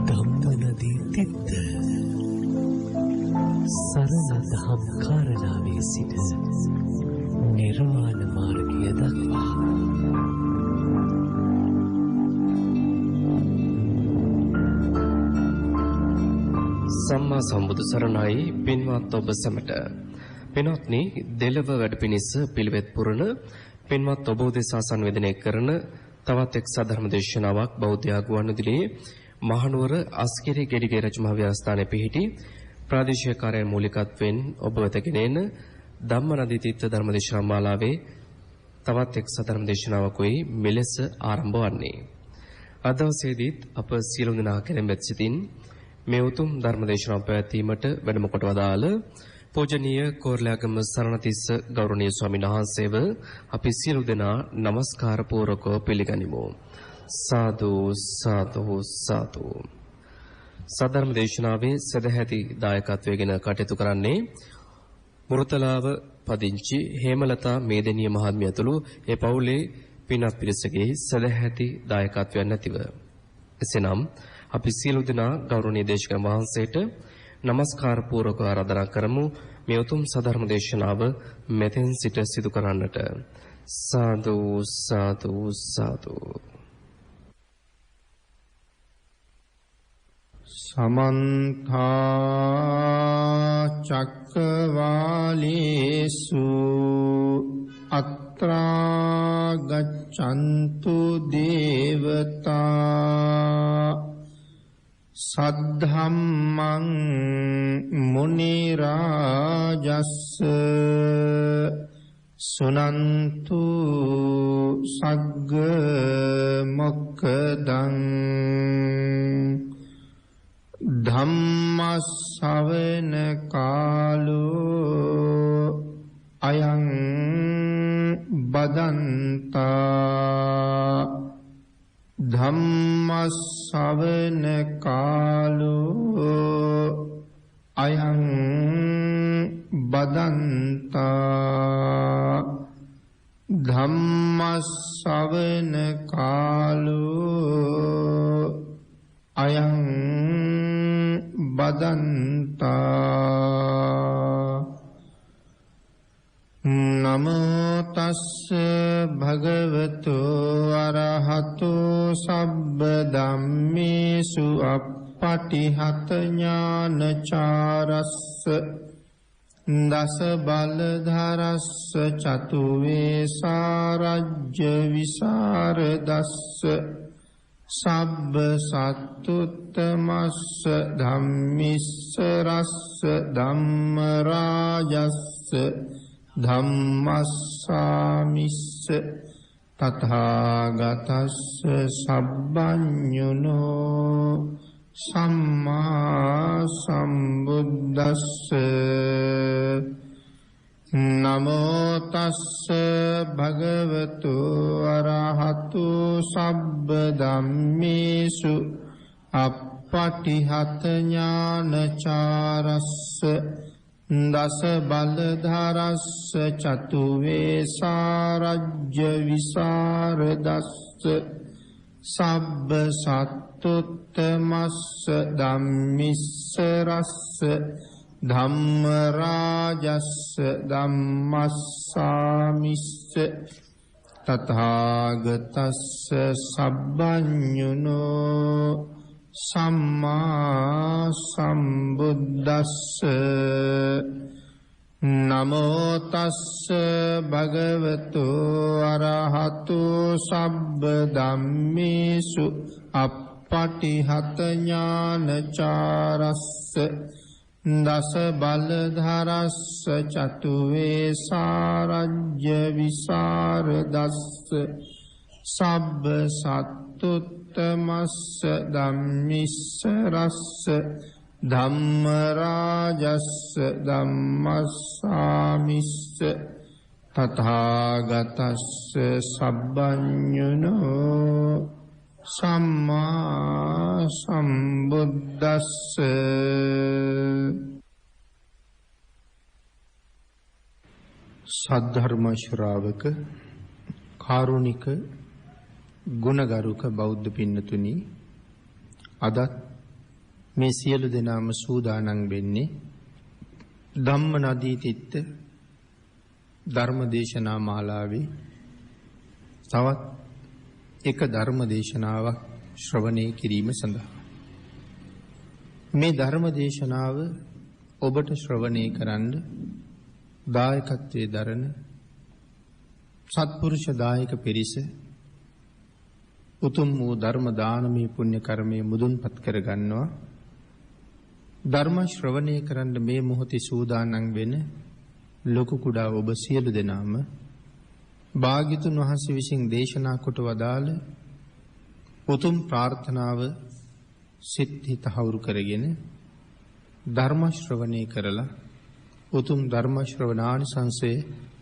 ධම්මනදී තිත්ත සරණ දහම් කාරණාවේ සිට නිර්වාණ මාර්ගය දක්වා සම්මා සම්බුදු සරණයි පින්වත් ඔබ සැමට. පින්වත්නි, දෙලව වැඩපිනිස පිළිවෙත් පුරන පින්වත් ඔබ උදෙසා සංවේදනය කරන තවත් එක් සාධර්ම දේශනාවක් බෞද්ධ ආගුවන්විදුලියේ මහනුවර අස්කිරි ගෙඩිගේ රජමහා විහාරස්ථානයේ පිහිටි ප්‍රාදේශීය කාර්යාලය මූලිකත්වයෙන් ඔබ වෙත ගෙනෙන ධම්මනදී තිත්ත ධර්මදේශනා මාලාවේ තවත් එක් සාධර්ම දේශනාවකුයි මෙලෙස ආරම්භ වන්නේ. අද දවසේදීත් අප සියලු දෙනා කෙරෙහිත් සිටින් මේ උතුම් ධර්මදේශනාව පැවැත්වීමට වැඩම කොට වදාළ පූජනීය කෝරළයාගම සරණතිස්ස ගෞරවනීය ස්වාමීන් වහන්සේව අපි සියලු දෙනා নমස්කාර පූර්වකව පිළිගනිමු. සාදු සාදු සාදු. සද්ධර්ම දේශනාවේ සදැහැති දායකත්වයෙන් කටයුතු කරන්නේ මුරුතලාව පදිංචි හේමලතා මේදෙනිය මහත්මිය ඇතුළු ඒ පවුලේ පින්වත් පිරිසගේ සදැහැති දායකත්වයක් නැතිව. එසේනම් අපි සියලු දෙනා ගෞරවනීය දේශකයන් වහන්සේට নমස්කාර පූර්වක ආරාධනා කරමු මේ උතුම් සධර්ම දේශනාව මෙතෙන් සිට සිදු කරන්නට. සාදු සාදු සාදු. සමන්ත චක්කවාලේසු අත්‍රා ගච්ඡන්තු දේවතා සද්ධම්මං මුනි රාජස්ස සුනන්තු සග්ග මොක්ඛදං ධම්ම ශ්‍රවණ කාලෝ අයං බදන්තා ධම්ම ශ්‍රවණ කාලෝ අයං බදන්තා ධම්ම ශ්‍රවණ කාලෝ අයං බදන්තා. නමෝ තස්ස භගවතු අරහතු සබ්බ ධම්මේසු අප්පටිහත ඥානචාරස්ස දස බලධරස්ස චතු වේසාරජ්‍ය විසරදස්ස සබ්බ සත්තුත්තමස්ස ධම්මිස්ස රස්ස ධම්ම රාජස්ස ධම්මස්සාමිස්ස තථාගතස්ස සබ්බඤුනෝ සම්මා සම්බුද්දස්ස. නමෝ තස්ස භගවතු අරහතු සබ්බ ධම්මේසු අප්පටිහත ඥානචාරස්ස දස බලධරස්ස චතු වේසාරජ්‍ය විසරදස්ස සබ්බ සත්තුත්තමස්ස ධම්මිස්ස රස්ස ධම්ම රාජස්ස ධම්මස්සාමිස්ස තථාගතස්ස සබ්බඤුනෝ සම්මා සම්බුද්දස්ස. නමෝ තස්ස භගවතු අරහතු සබ්බ ධම්මේසු අප්පටිහත ඥානචාරස්ස දස බලධරස්ස චතු වේසාරජ්‍ය විසරදස්ස සබ්බ සත්තුත්තමස්ස ධම්මිස්ස රස්ස ධම්ම රාජස්ස ධම්මස්සාමිස්ස තථාගතස්ස සබ්බඤුනෝ සම්මා සම්බුද්දස්ස. සද්ධර්ම ශ්‍රාවක කාරුණික ගුණගරුක බෞද්ධ පින්නතුනි, අදත් මේ සියලු දෙනාම සූදානම් වෙන්නේ ධම්ම නදී තිත්ත ධර්ම දේශනා මාලාවේ තවත් එක ධර්ම දේශනාවක් ශ්‍රවණය කිරීම සඳහා. මේ ධර්ම දේශනාව ඔබට ශ්‍රවණය කරන්න දායකත්වයේ දරන සත්පුරුෂ දායක පිරිස උතුම් වූ ධර්ම දානමය පුණ්‍ය කර්මයේ මුදුන්පත් කර ගන්නවා. ධර්ම ශ්‍රවණය කරන්න මේ මොහොතේ සූදානම් වෙන ලොකු කුඩා ඔබ සියලු දෙනාම භාග්‍යතුන් වහන්සේ විසින් දේශනා කොට වදාළ උතුම් ප්‍රාර්ථනාව සිත්හි තහවුරු කරගෙන ධර්ම ශ්‍රවණය කරලා උතුම් ධර්ම ශ්‍රවණානිසංසය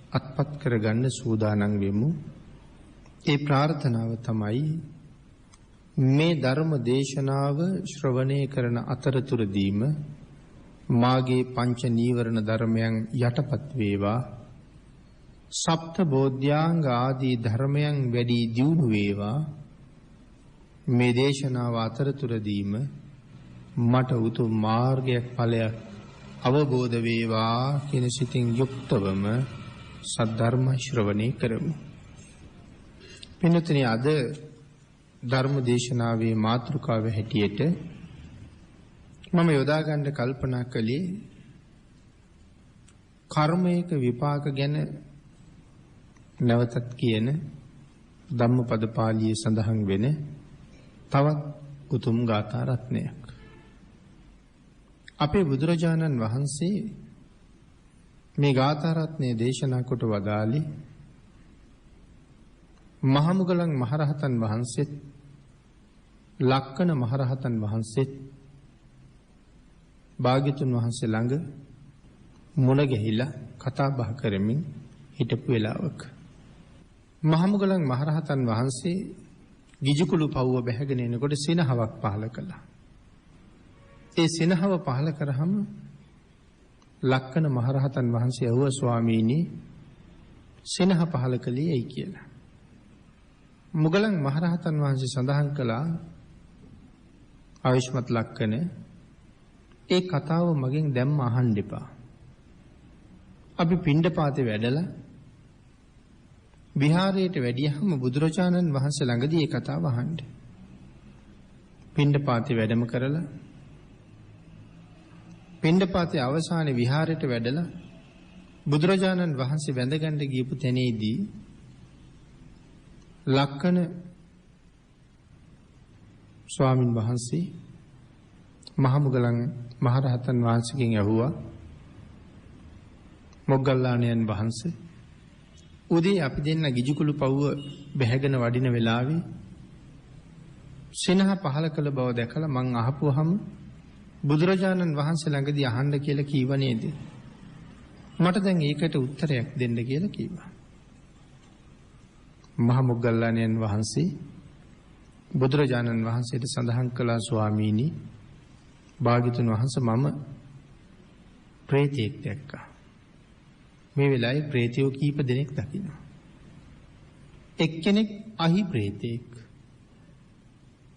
අත්පත් කරගන්න සූදානම් වෙමු. ඒ ප්‍රාර්ථනාව තමයි මේ ධර්ම දේශනාව ශ්‍රවණය කරන අතරතුරදීම මාගේ පංච නීවරණ ධර්මයන් යටපත් වේවා, සප්ත බෝධ්‍යාංග ආදී ධර්මයන් වැඩි දියුණු වේවා. මේ දේශනාව අතරතුරදීම මට උතුම් මාර්ගයක් ඵලයක් අවබෝධ වේවා කියන සිතින් යුක්තවම සද්ධර්ම ශ්‍රවණය කරමු. පින්තුනි, අද ධර්ම දේශනාවේ මාතෘකාව හැටියට මම යොදා ගන්න කල්පනා කළේ කර්මයක විපාක ගැන නැවතත් කියන ධම්මපද පාළියේ සඳහන් වෙන තවත් උතුම් ගාථා රත්නයක්. අපේ බුදුරජාණන් වහන්සේ මේ ගාථා රත්නය දේශනා කොට වදාළේ මහමුගලන් මහරහතන් වහන්සේත් ලක්කන මහරහතන් වහන්සේත් භාග්‍යතුන් වහන්සේ ළඟ මුණ ගැහිලා කතා බහ කරමින් හිටපු වෙලාවක මහමුගලන් මහරහතන් වහන්සේ ගිජුකුළු පවුව බැහැගෙන එනකොට සිනහවක් පහල කළා. ඒ සිනහව පහල කරාම ලක්කන මහරහතන් වහන්සේ අහුව ස්වාමීනි, සිනහ පහල කළේ ඇයි කියලා. මුගලන් මහරහතන් වහන්සේ සඳහන් කළා, ආයුෂ්මත් ලක්කන, ඒ කතාව මගෙන් දැම්ම අහන්න එපා. අපි පිණ්ඩපාතේ වැඩලා විහාරයට වැඩියහම බුදුරජාණන් වහන්සේ ළඟදී ඒ කතාව අහන්න. පිණ්ඩපාතේ වැඩම කරලා පිණ්ඩපාතේ අවසානයේ විහාරයට වැඩලා බුදුරජාණන් වහන්සේ වැඳගන්න ගියපු තැනේදී ලක්කන ස්වාමින් වහන්සේ මහමුගලන් මහරහතන් වහන්සේගෙන් ඇහුවා, මොග්ගල්ලාණන් වහන්සේ, උදේ අපි දෙන්න ගිජුකුළු පවුව බැහැගෙන වඩින වෙලාවේ සිනහ පහල කළ බව දැකලා මං අහපුවාම බුදුරජාණන් වහන්සේ ළඟදී අහන්න කියලා කීව නේද? මට දැන් ඒකට උත්තරයක් දෙන්න කියලා කිව්වා. මහ මොග්ගල්ලාණන් වහන්සේ බුදුරජාණන් වහන්සේට සඳහන් කළා, ස්වාමීනි, භාග්‍යතුන් වහන්සේ මම ප්‍රේතයෙක් දැක්කා. මේ වෙලාවේ ප්‍රේතයෝ කීප දෙනෙක් දකින්නවා. එක්කෙනෙක් අහි ප්‍රේතයෙක්.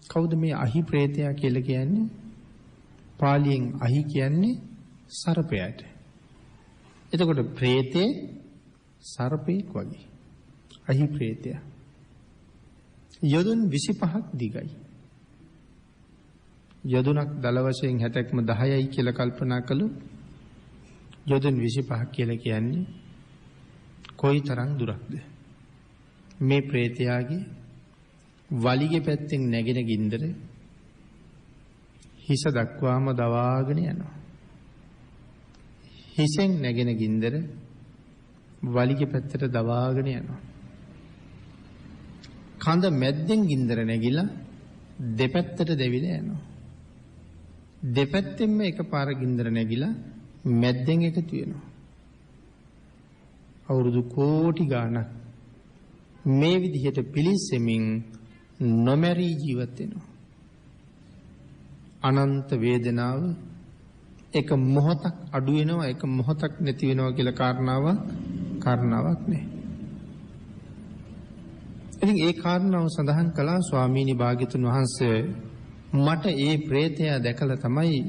කවුද මේ අහි ප්‍රේතයා කියලා කියන්නේ? පාලියෙන් අහි කියන්නේ සර්පයාට. එතකොට ප්‍රේතේ සර්පෙක් වගේ. අහි ප්‍රේතයා. යොදුන් 25ක් දිගයි. යොදුනක් දල වශයෙන් 60ක්ම 10යි කියලා කල්පනා කළොත් යොදුන් 25ක් කියලා කියන්නේ කොයිතරම් දුරක්ද? මේ ප්‍රේතයාගේ වලිගේ පැත්තෙන් නැගෙන ගින්දර හිස දක්වාම දවාගෙන යනවා. හිසෙන් නැගෙන ගින්දර වලිගේ පැත්තට දවාගෙන යනවා. කඳ මැද්දෙන් ගින්දර නැගිලා දෙපැත්තට දෙවිලා යනවා. දෙපැත්තෙන්ම එකපාර ගින්දර නැගිලා මැද්දෙන් එකතු වෙනවා. අවුරුදු කෝටි ගාණක් මේ විදිහට පිලිස්සෙමින් නොමැරී ජීවත් වෙනවා. අනන්ත වේදනාව එක මොහොතක් අඩු වෙනවා, එක මොහොතක් නැති වෙනවා කියලා කාරණාවක් නැහැ. ඉතින් ඒ කාරණාව සඳහන් කළා ස්වාමීනි භාග්‍යතුන් වහන්සේ මට ඒ ප්‍රේතයා දැකලා තමයි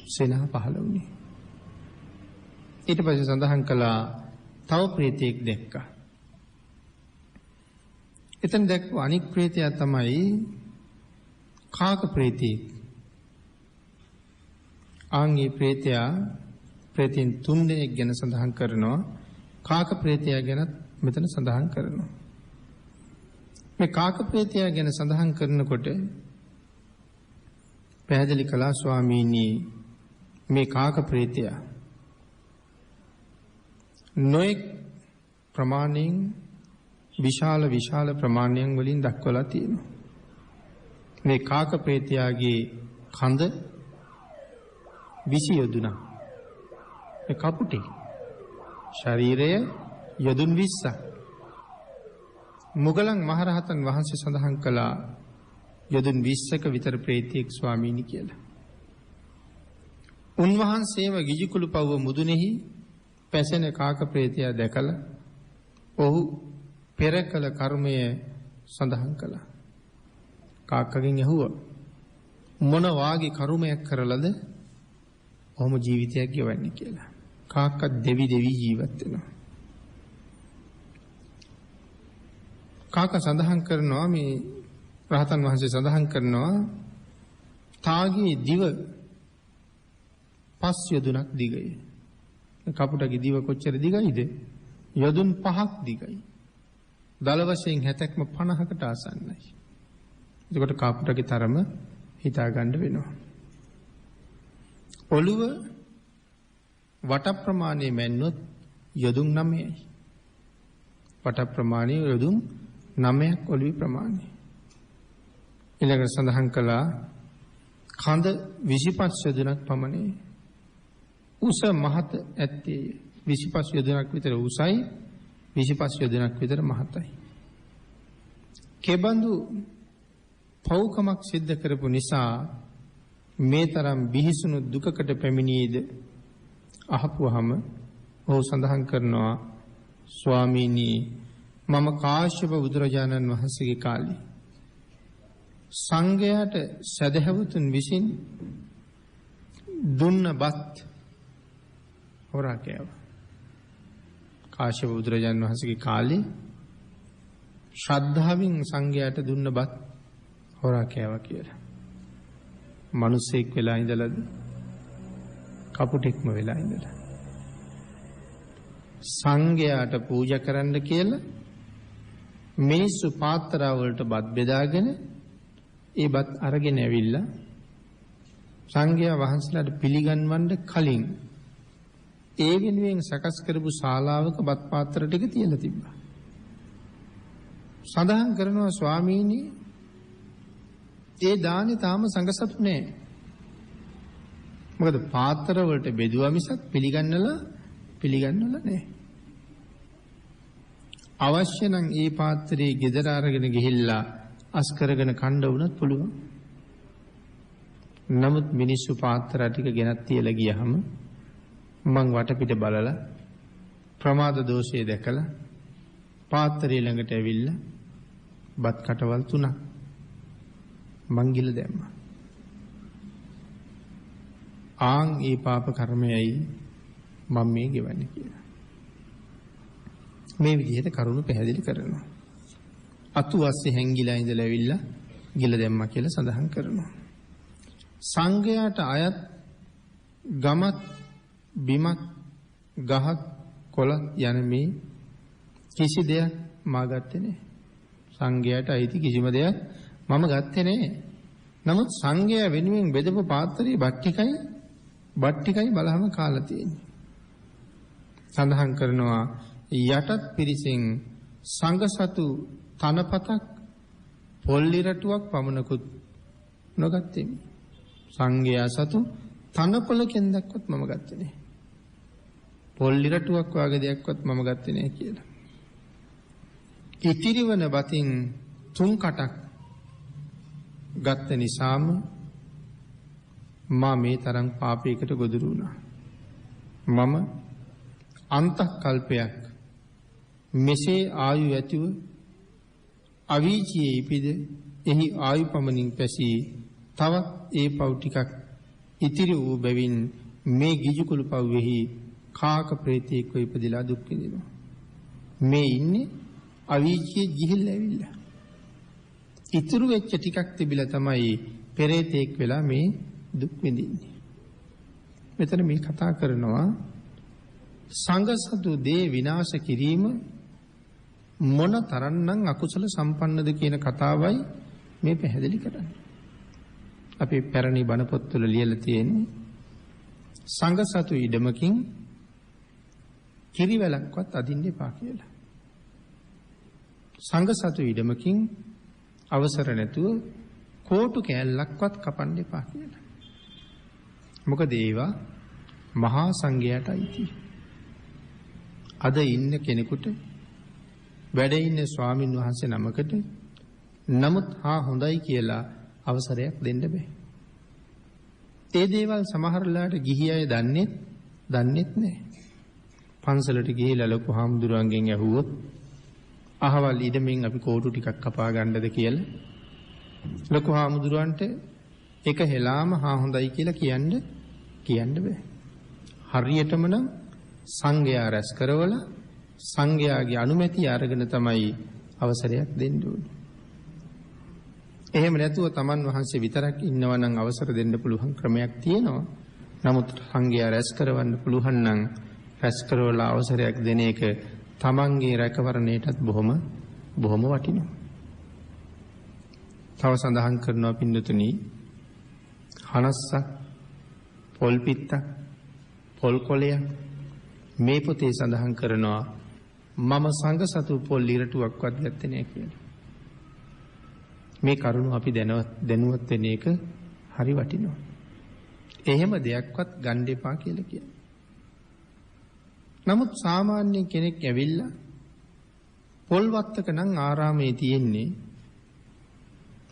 සෙනහ පහළ වුණේ. ඊට පස්සේ සඳහන් කළා තව ප්‍රේතෙක් දැක්කා. එතන දැක්ව අනික් ප්‍රේතයා තමයි කාක ප්‍රේතෙක්. ආන්ගේ ප්‍රේතයා ප්‍රේතයන් 3 දෙනෙක් ගැන සඳහන් කරනවා. කාක ප්‍රේතයා ගැන මෙතන සඳහන් කරනවා. මේ කාක ප්‍රේතයා ගැන සඳහන් කරනකොට පැහැදිලි කළා ස්වාමීනි මේ කාක ප්‍රේතයා නොඑක් ප්‍රමාණයෙන් විශාල ප්‍රමාණයන් වලින් දක්වලා තියෙනවා. මේ කාක ප්‍රේතයාගේ කඳ 20 යොදුනක්. ඒ කපුටේ ශරීරය යොදුන් 20ක්. මුගලන් මහරහතන් වහන්සේ සඳහන් කළා යොදුන් 20ක විතර ප්‍රේතෙක් ස්වාමීනි කියලා. උන්වහන්සේව ගිජිකුළු පව්ව මුදුනේහි පැසෙන කාක ප්‍රේතයා දැකලා ඔහු පෙර කළ කර්මය සඳහන් කළා. කාකගෙන් ඇහුවා මොන වාගේ කර්මයක් කරලාද ඔහොම ජීවිතයක් ගෙවන්නේ කියලා. කාක්ක දෙවි ජීවත් වෙනවා. කාක සඳහන් කරනවා මේ රහතන් වහන්සේ සඳහන් කරනවා තාගේ දිව 5 යොදුනක් දිගයි. කපුටගේ දිව කොච්චර දිගයිද? යොදුන් 5ක් දිගයි. දල වශයෙන් 70ක්ම 50කට ආසන්නයි. එතකොට කපුටගේ තරම හිතා ගන්න වෙනවා. ඔළුව වට ප්‍රමාණය මැන්නොත් යොදුන් 9යි. වට ප්‍රමාණය යොදුන් 9ක් ඔළුවේ ප්‍රමාණය. ඊළඟට සඳහන් කළා කඳ 25 යොදුනක් පමණයි. උස මහත ඇත්තේ 25 යොදුනක් විතර උසයි 25 යොදුනක් විතර මහතයි. කෙබඳු පෞකමක් සිද්ධ කරපු නිසා මේ තරම් බිහිසුණු දුකකට පැමිණියේද අහපුවාම ඔහු සඳහන් කරනවා ස්වාමීනි මම කාශ්‍යප බුදුරජාණන් වහන්සේගේ කාලේ සංඝයාට සදහවතුන් විසින් දුන්න බත් හොරා කෑවා. කාශ්‍යප බුදුරජාණන් වහන්සේගේ කාලේ ශ්‍රද්ධාවෙන් සංඝයාට දුන්න බත් හොරා කෑවා කියලා. මිනිසෙක් වෙලා ඉඳලාද කපුටෙක්ම වෙලා ඉඳලා සංඝයාට පූජා කරන්න කියලා මිනිස්සු පාත්‍රා වලට බත් බෙදාගෙන ඒ බත් අරගෙන ඇවිල්ලා සංඝයා වහන්සේලාට පිළිගන්වන්න කලින් ඒ වෙනුවෙන් සකස් කරපු ශාලාවක බත් පාත්‍ර ටික තියලා තිබ්බා. සඳහන් කරනවා ස්වාමීනි ඒ දානේ තාම සංඝසතු නෑ. මොකද පාත්‍ර වලට බෙදුවා මිසක් පිළිගන්නලා නෑ. අවශ්‍ය නම් ඒ පාත්‍රයේ ගෙදර අරගෙන ගිහිල්ලා අස් කරගෙන කණ්ඩ වුණත් පුළුවන්. නමුත් මිනිස්සු පාත්‍ර ටික ගෙනත් තියලා ගියහම මං වටපිට බලලා ප්‍රමාද දෝෂය දැකලා පාත්‍රය ළඟට ඇවිල්ලා බත් කටවල් 3ක් මං ගිල දැම්මා. ආන් ඒ පාප කර්මයයි මම මේ ගෙවන්නේ කියලා. මේ විදිහට කරුණු පැහැදිලි කරනවා. අතු අස්සේ හැංගිලා ඉඳලා ඇවිල්ලා ගිල දැම්මා කියලා සඳහන් කරනවා. සංඝයාට අයත් ගමත් බිමත් ගහක් කොළත් යන මේ කිසි දෙයක් මා ගත්තේ නැහැ. සංඝයාට අයිති කිසිම දෙයක් මම ගත්තේ නැහැ. නමුත් සංඝයා වෙනුවෙන් බෙදපු පාත්‍රයේ බත් ටිකයි බලහම කාලා තියෙන්නේ. සඳහන් කරනවා යටත් පිරිසෙන් සංඝසතු තනපතක් පොල්ලිරටුවක් පමණකුත් නොගත්තේ. සංඝයා සතු තනකොළ කෙන්දක්වත් මම ගත්තේ නැහැ. පොල්ලිරටුවක් වගේ දෙයක්වත් මම ගත්තේ නැහැ කියලා. ඉතිරි වන බතින් 3 කටක් ගත්ත නිසාම මා මේ තරම් පාපයකට ගොදුරු වුණා. මම අන්තක් කල්පයක් මෙසේ ආයු ඇතිව අවීචියේ ඉපිද එහි ආයු පමණින් පැසී තවත් ඒ පව් ටිකක් ඉතිරි වූ බැවින් මේ ගිජුකුළු පව්වෙහි කාක ප්‍රේතයෙක්ව ඉපදිලා දුක් විඳිනවා. මේ ඉන්නේ අවීචියේ ගිහිල්ලා ඇවිල්ලා. ඉතුරු වෙච්ච ටිකක් තිබිලා තමයි පෙරේතෙක් වෙලා මේ දුක් විඳින්නේ. මෙතන මේ කතා කරනවා සංඝසතු දේ විනාශ කිරීම මොන තරම්නම් අකුසල සම්පන්නද කියන කතාවයි මේ පැහැදිලි කරන්නේ. අපි පැරණි බණ පොත්වල ලියලා තියෙන්නේ සංඝසතු ඉඩමකින් කිරිවැලක්වත් අදින්න එපා කියලා. සංඝසතු ඉඩමකින් අවසර නැතුව කෝටු කෑල්ලක්වත් කපන්න එපා කියලා. මොකද ඒවා මහා සංඝයාට අයිති. අද ඉන්න කෙනෙකුට වැඩ ඉන්න ස්වාමින් වහන්සේ නමකට නමුත් හොඳයි කියලා අවසරයක් දෙන්න බෑ. ඒ දේවල් සමහරලාට ගිහි අය දන්නේත් නැහැ. පන්සලට ගිහිලා ලොකු හාමුදුරුවන්ගෙන් ඇහුවොත් අහවල් ඉඩමින් අපි කෝටු ටිකක් කපා ගන්නද කියලා ලොකු හාමුදුරුවන්ට එක හෙලාම හොඳයි කියලා කියන්න බෑ. හරියටම නම් සංඝයා රැස් කරවලා සංඝයාගේ අනුමැතිය අරගෙන තමයි අවසරයක් දෙන්න ඕනේ. එහෙම නැතුව තමන් වහන්සේ විතරක් ඉන්නවා නම් අවසර දෙන්න පුළුවන් ක්‍රමයක් තියෙනවා. නමුත් සංඝයා රැස් කරවන්න පුළුවන් නම් රැස් කරවලා අවසරයක් දෙන එක තමන්ගේ රැකවරණයටත් බොහොම වටිනවා. තව සඳහන් කරනවා පින්නතුනි හනස්සක් පොල් පිත්තක් පොල් කොළයක් මේ පොතේ සඳහන් කරනවා මම සංඝසතු පොල් ඉරටුවක්වත් ගත්තේ නැහැ කියලා. මේ කරුණ අපි දැනුවත් වෙන එක හරි වටිනවා. එහෙම දෙයක්වත් ගන්න එපා කියලා කියනවා. නමුත් සාමාන්‍ය කෙනෙක් ඇවිල්ලා පොල් වත්තක නම් ආරාමේ තියෙන්නේ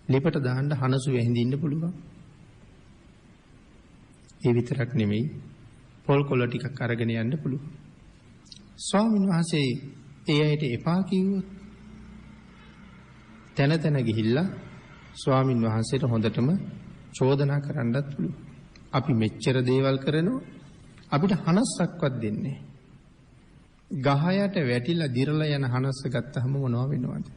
ලිපට දාන්න හනසු වැහිඳින්න පුළුවන්. ඒ විතරක් නෙමෙයි පොල් කොළ ටිකක් අරගෙන යන්න පුළුවන්. ස්වාමීන් වහන්සේ ඒ අයට එපා කිව්වොත් තැන ගිහිල්ලා ස්වාමින් වහන්සේට හොඳටම චෝදනා කරන්නත් පුළුවන්. අපි මෙච්චර දේවල් කරනවා අපිට හනස්සක්වත් දෙන්නේ. ගහයට වැටිලා දිරලා යන හනස්ස ගත්තහම මොනවා වෙනවද?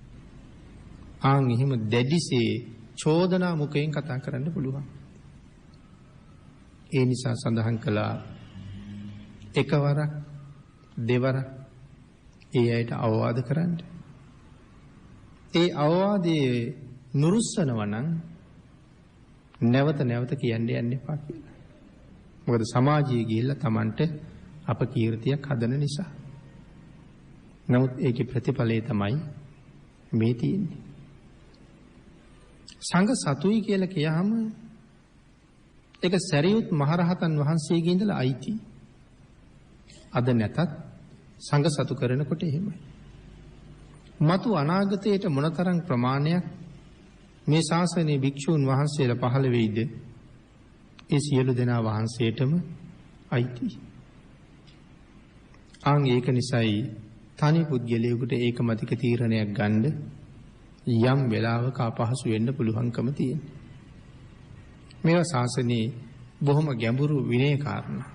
එහෙම දැඩිසේ චෝදනා මුඛයෙන් කතා කරන්න පුළුවන්. ඒ නිසා සඳහන් කළා එකවරක් දෙවරක් ඒ අයට අවවාද කරන්න. ඒ අවවාදයේ නුරුස්සනවා නම් නැවත කියන්න යන්න එපා කියලා. මොකද සමාජයේ ගිහිල්ලා Tamanට අපකීර්තියක් හදන නිසා. නමුත් ඒකේ ප්‍රතිඵලය තමයි මේ තියෙන්නේ. සංඝ සතුයි කියලා කියහම ඒක සරියුත් මහරහතන් වහන්සේගේ ඉඳලා අයිති. අද නැතත් සංඝ සතු කරනකොට එහෙමයි. මතු අනාගතයේට මොනතරම් ප්‍රමාණයක් මේ ශාසනයේ භික්ෂූන් වහන්සේලා පහළ වෙයිද? ඒ සියලු දෙනා වහන්සේටම අයිති. ඒක නිසායි තනි පුද්ගලයෙකුට ඒකමතික තීරණයක් ගන්න යම් වෙලාවක අපහසු වෙන්න පුළුවන්කම තියෙනවා. මේවා ශාසනයේ බොහොම ගැඹුරු විනය කාරණා.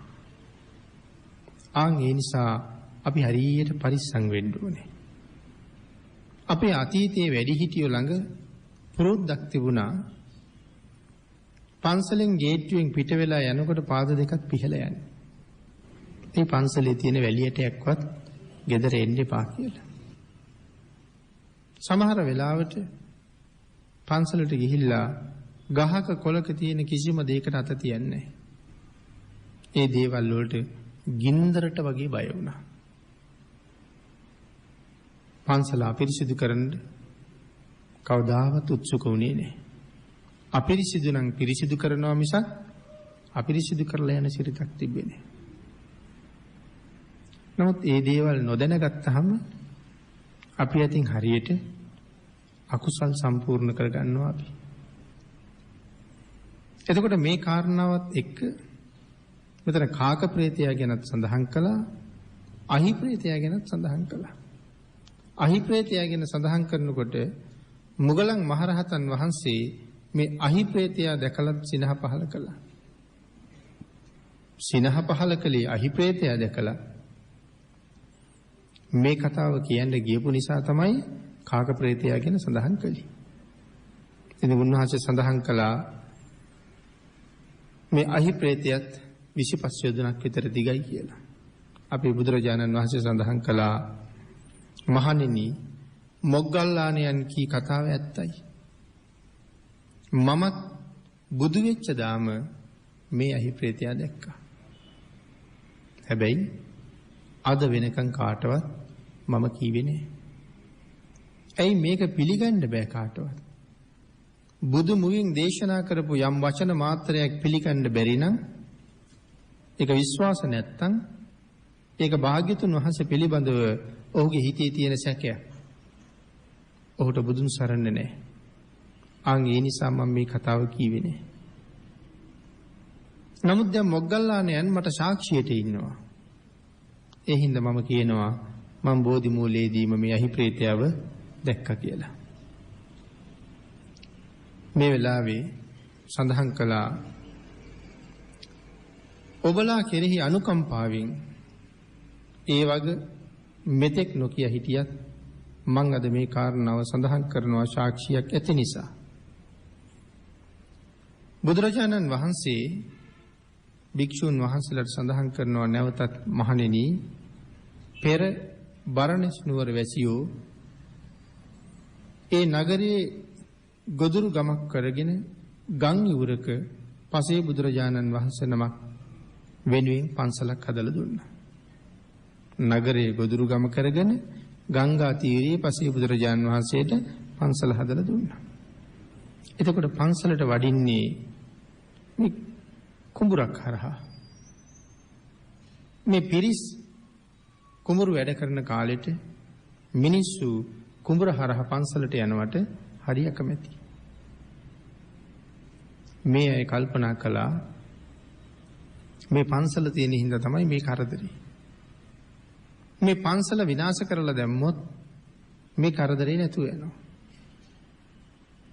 ඒ නිසා අපි හරියට පරිස්සම් වෙන්න ඕනේ. අපේ අතීතයේ වැඩිහිටියෝ ළඟ පුරුද්දක් තිබුණා පන්සලෙන් ගේට්ටුවෙන් පිට වෙලා යනකොට පාද දෙකක් පිහලා යන්නේ. මේ පන්සලේ තියෙන වැලියටයක්වත් ගෙදර එන්න එපා කියලා. සමහර වෙලාවට පන්සලට ගිහිල්ලා ගහක කොළක තියෙන කිසිම දෙයකට අත තියන්නේ නැහැ. ඒ දේවල් වලට ගින්දරට වගේ බය වුණා. පන්සල අපිරිසිදු කරන්න කවදාවත් උත්සුක වුණේ නැහැ. අපිරිසිදු නම් පිරිසිදු කරනවා මිසක් අපිරිසිදු කරලා යන සිරිතක් තිබෙන්නේ නැහැ. නමුත් ඒ දේවල් නොදැනගත්තාම අපි අතින් හරියට අකුසල් සම්පූර්ණ කරගන්නවා අපි. එතකොට මේ කාරණාවත් එක්ක මෙතන කාක ප්‍රේතයා ගැනත් සඳහන් කළා, අහි ප්‍රේතයා ගැනත් සඳහන් කළා. අහි ප්‍රේතයා ගැන සඳහන් කරනකොට මුගලන් මහරහතන් වහන්සේ මේ අහිප්‍රේතයා දැකලත් සිනහ පහල කළා. සිනහ පහල කළේ අහිප්‍රේතයා දැකලා. මේ කතාව කියන්න ගියපු නිසා තමයි කාක ප්‍රේතයා ගැන සඳහන් කළේ. ඉතින් උන්වහන්සේ සඳහන් කළා මේ අහිප්‍රේතයත් 25 යොදුනක් විතර දිගයි කියලා. අපේ බුදුරජාණන් වහන්සේ සඳහන් කළා මහණෙනි මොග්ගල්ලාණන් කී කතාව ඇත්තයි. මමත් බුදු වෙච්ච දාම මේ අහිප්‍රේතයා දැක්කා. හැබැයි අද වෙනකන් කාටවත් මම කීවේ නෑ. ඇයි මේක පිළිගන්න බෑ කාටවත්? බුදු මුවින් දේශනා කරපු යම් වචන මාත්‍රයක් පිළිගන්න බැරි නම් ඒක විශ්වාස නැත්තම් ඒක භාග්‍යතුන් වහන්සේ පිළිබඳව ඔහුගේ හිතේ තියෙන සැකයක්. ඔහුට බුදුන් සරණ නෑ. අන් ඒ නිසා මම මේ කතාව කීවේ නෑ. නමුත් දැන් මොග්ගල්ලාණන් මට සාක්ෂියට ඉන්නවා. ඒ හින්දා මම කියනවා මම බෝධි මූලයේදීම මේ අහිප්‍රේතයව දැක්කා කියලා. මේ වෙලාවේ සඳහන් කළා ඔබලා කෙරෙහි අනුකම්පාවෙන් ඒ වගේ මෙතෙක් නොකිය හිටියත් මම අද මේ කාරණාව සඳහන් කරනවා සාක්ෂියක් ඇති නිසා. බුදුරජාණන් වහන්සේ භික්ෂුන් වහන්සේලාට සඳහන් කරනවා නැවතත් මහණෙනි පෙර බරණැස් නුවර වැසියෝ ඒ නගරයේ ගොදුරු ගමක් කරගෙන ගම් ඉවුරක පසේ බුදුරජාණන් වහන්සේ නමක් වෙනුවෙන් පන්සලක් හදලා දුන්නා. නගරයේ ගොදුරු ගම කරගෙන ගංගා තීරයේ පසේ බුදුරජාණන් වහන්සේට පන්සල හදලා දුන්නා. එතකොට පන්සලට වඩින්නේ මේ කුඹුරක් හරහා. මේ පිරිස් කුඹුරු වැඩ කරන කාලෙට මිනිස්සු කුඹුර හරහා පන්සලට යනවට හරි අකමැති. මේ අය කල්පනා කළා මේ පන්සල තියෙන හින්දා තමයි මේ කරදරේ. මේ පන්සල විනාශ කරලා දැම්මොත් මේ කරදරේ නැතුව යනවා.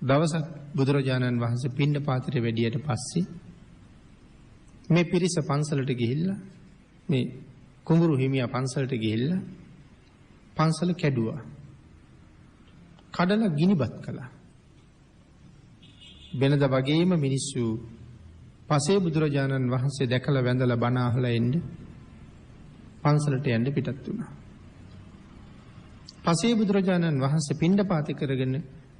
දවසක් බුදුරජාණන් වහන්සේ පිණ්ඩපාතේ වැඩියට පස්සේ මේ පිරිස පන්සලට ගිහිල්ලා මේ කුඹුරු හිමියා පන්සලට ගිහිල්ලා පන්සල කැඩුවා. කඩලා ගිනිබත් කළා. වෙනද වගේම මිනිස්සු පසේ බුදුරජාණන් වහන්සේ දැකලා වැඳලා බණ අහලා එන්න පන්සලට යන්න පිටත් වුණා. පසේ බුදුරජාණන් වහන්සේ පිණ්ඩපාතේ කරගෙන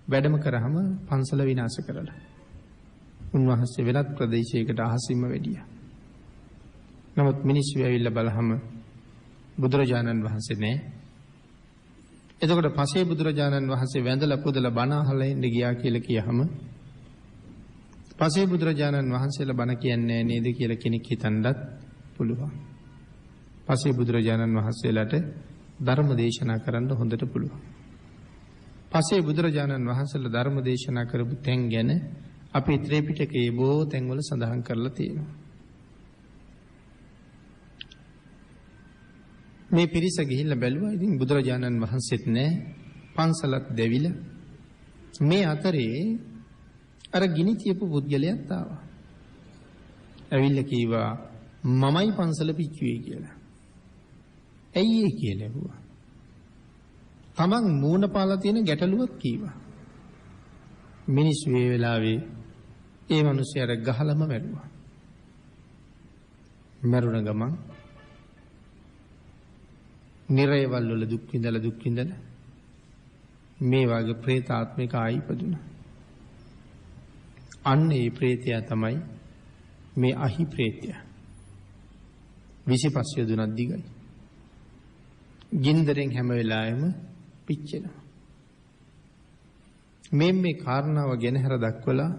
වැඩම කරාම පන්සල විනාශ කරලා. උන්වහන්සේ වෙනත් ප්‍රදේශයකට අහසින්ම වැඩියා. නමුත් මිනිස්සු ඇවිල්ලා බලහම බුදුරජාණන් වහන්සේ නෑ. එතකොට පසේ බුදුරජාණන් වහන්සේ වැඳලා පුදලා බණ අහලා ඉන්න ගියා කියලා කියහම පසේ බුදුරජාණන් වහන්සේලා බණ කියන්නේ නේද කියලා කෙනෙක් හිතන්නත් පුළුවන්. පසේ බුදුරජාණන් වහන්සේලාට ධර්ම දේශනා කරන්න හොඳට පුළුවන්. පසේ බුදුරජාණන් වහන්සේලා ධර්ම දේශනා කරපු තැන් ගැන අපේ ත්‍රිපිටකයේ බොහෝ තැන්වල සඳහන් කරලා තියෙනවා. මේ පිරිස ගිහිල්ලා බැලුවා. ඉතින් බුදුරජාණන් වහන්සේත් නෑ. පන්සලත් දෙවිලා. මේ අතරේ අර ගිනි තියපු පුද්ගලයාත් ආවා. ඇවිල්ලා කීවා මමයි පන්සල පිච්චුවේ කියලා. ඇයි ඒ කියලා ඇහුවා. තමන් මූණ පාලා තියෙන ගැටලුවක් කීවා. මිනිස්සු ඒ වෙලාවේ ඒ මිනිස්සයාට ගහලම මැරුවා. මැරුණ ගමන් නිරයවල් වල දුක් විඳලා මේ වාගේ പ്രേතාත්මික ආයිපදුණා. අන්න ඒ പ്രേතයා තමයි මේ අහි പ്രേතයා. 25 යොදුනක් දිගයි. ගින්දරෙන් හැම වෙලාවෙම පිච්චෙනවා. මේ කාරණාව ගැන හර දක්වලා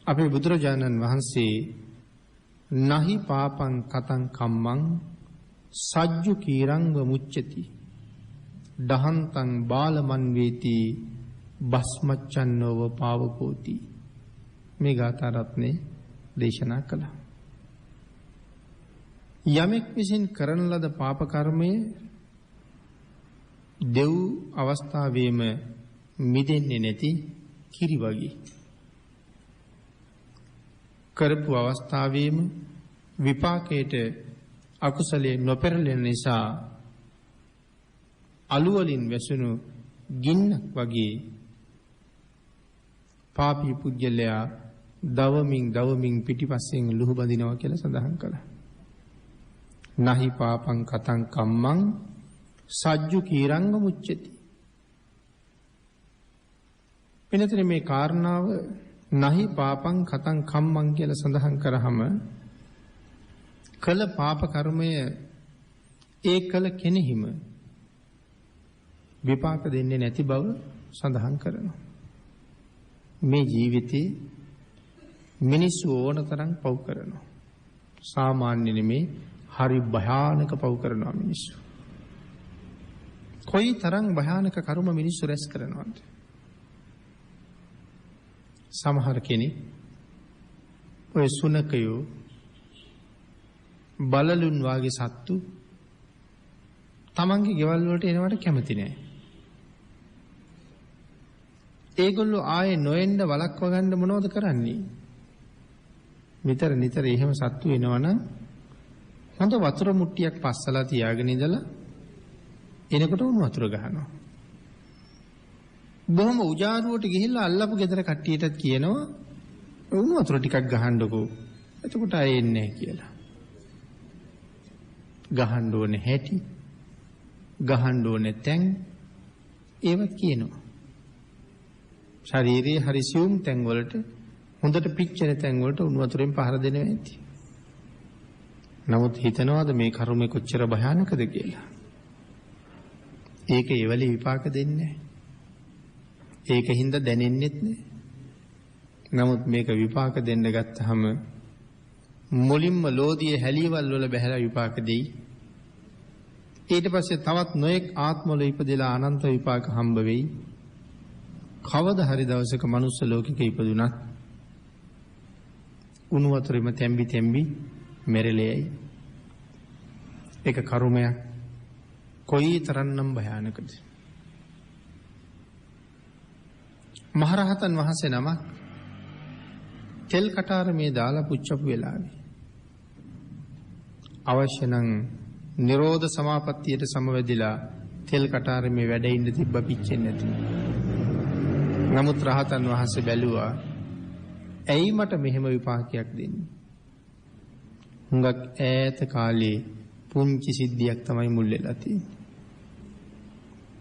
අපේ බුදුරජාණන් වහන්සේ නහි පාපං කතං කම්මං සජ්ජු කීරංව මුච්චති දහන්තං බාලමන් වේති බස්මච්ඡන්නෝව පාවකෝති මේ ගාථා රත්නේ දේශනා කළා. යමෙක් විසින් කරන ලද පාප කර්මය දෙව් අවස්ථාවේම මිදෙන්නේ නැති කිරි වගේ. කරපු අවස්ථාවේම විපාකයට අකුසලයේ නොපෙරළෙන නිසා අලු වලින් වැසුණු ගින්නක් වගේ පාපී පුජ්‍යලයා දවමින් පිටිපස්සෙන් ලුහු බඳිනවා කියලා සඳහන් කළා. නහි පාපං කතං කම්මං සජ්ජු කීරංග මුච්චති. වෙනතර මේ කාරණාව නහි පාපං කතං කම්මං කියලා සඳහන් කරාම කළ පාප කර්මය ඒ කළ කෙනෙහිම විපාක දෙන්නේ නැති බව සඳහන් කරනවා. මේ ජීවිතේ මිනිස්සු ඕන තරම් පව් කරනවා. සාමාන්‍ය නෙමේ හරි භයානක පව් කරනවා මිනිස්සු. කොයි තරම් භයානක කර්ම මිනිස්සු රැස් කරනවද? සමහර කෙනෙක් ඔය සුනකයෝ බලලුන් වාගේ සත්තු තමන්ගේ ගෙවල් වලට එනවට කැමති නෑ. ඒගොල්ලෝ ආයේ නොඑන්න වළක්ව ගන්න මොනවද කරන්නේ? නිතර එහෙම සත්තු එනවනම් හොඳ වතුර මුට්ටියක් පස්සලා තියාගෙන ඉඳලා එනකොට උණු වතුර ගහනවා. බොහොම උජාරුවට ගිහිල්ලා අල්ලපු ගෙදර කට්ටියටත් කියනවා උණු වතුර ටිකක් ගහන්නකෝ. එතකොට ආයේ එන්නේ නැහැ කියලා. ගහන්න ඕනේ හැටි, ගහන්න ඕනේ තැන් ඒවත් කියනවා. ශරීරයේ හරි සියුම් තැන් වලට හොඳට පිච්චෙන තැන් වලට උණු වතුරෙන් පහර දෙනවා ඇති. නමුත් හිතනවාද මේ කර්මය කොච්චර භයානකද කියලා? ඒක ඒ වෙලේ විපාක දෙන්නේ නැහැ. ඒකින්ද දැනෙන්නෙත් නැහැ. නමුත් මේක විපාක දෙන්න ගත්තාම මුලින්ම ලෝධියේ හැලියවල් වල බහැලා විපාක දෙයි. ඊට පස්සේ තවත් නොඑක් ආත්මවල ඉපදෙලා අනන්ත විපාක හම්බ වෙයි. කවදා හරි දවසක මනුස්ස ලෝකෙක ඉපදුනත් උණු වතුරෙම තැම්බි මෙරළෙයි. ඒක කර්මයක් කොයි තරම්නම් භයානකද? මහරහතන් වහන්සේ නමක් තෙල් කටාරමේ දාලා පුච්චපු වෙලාවේ අවශ්‍ය නම් නිරෝධ සමාපත්තියට සමවැදිලා තෙල් කටාරමේ වැඩ ඉන්න තිබ්බ පිච්චෙන්නේ නැති. නමුත් රහතන් වහන්සේ බැලුවා ඇයි මට මෙහෙම විපාකයක් දෙන්නේ? හුඟක් ඈත කාලේ පුංචි සිද්ධියක් තමයි මුල් වෙලා තියෙන්නේ.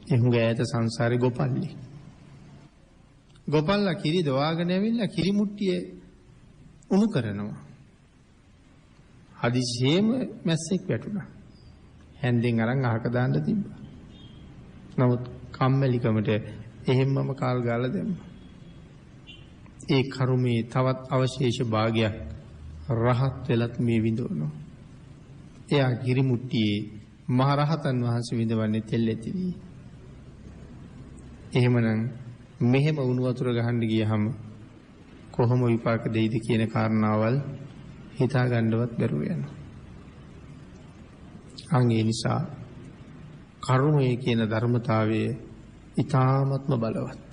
ඒ හුඟ ඈත සංසාරේ ගොපල්ලි. ගොපල්ලා කිරි දවාගෙන ඇවිල්ලා කිරි මුට්ටිය උණු කරනවා. හදිසියෙම මැස්සෙක් වැටුණා. හැන්දෙන් අරන් අහක දාන්න තිබ්බා. නමුත් කම්මැලිකමට එහෙම්මම කාල් ගාලා දැම්මා. ඒ කර්මයේ තවත් අවශේෂ භාගයක් රහත් වෙලත් මේ විඳවනවා. එයා කිරි මුට්ටියේ මහරහතන් වහන්සේ විඳවන්නේ තෙල් ඇතිවි. එහෙමනම් මෙහෙම උණු වතුර ගහන්න ගියහම කොහොම විපාක දෙයිද කියන කාරණාවල් හිතා ගන්නවත් බැරුව යනවා. ඒ නිසා කර්මය කියන ධර්මතාවය ඊ타ත්ම බලවත්.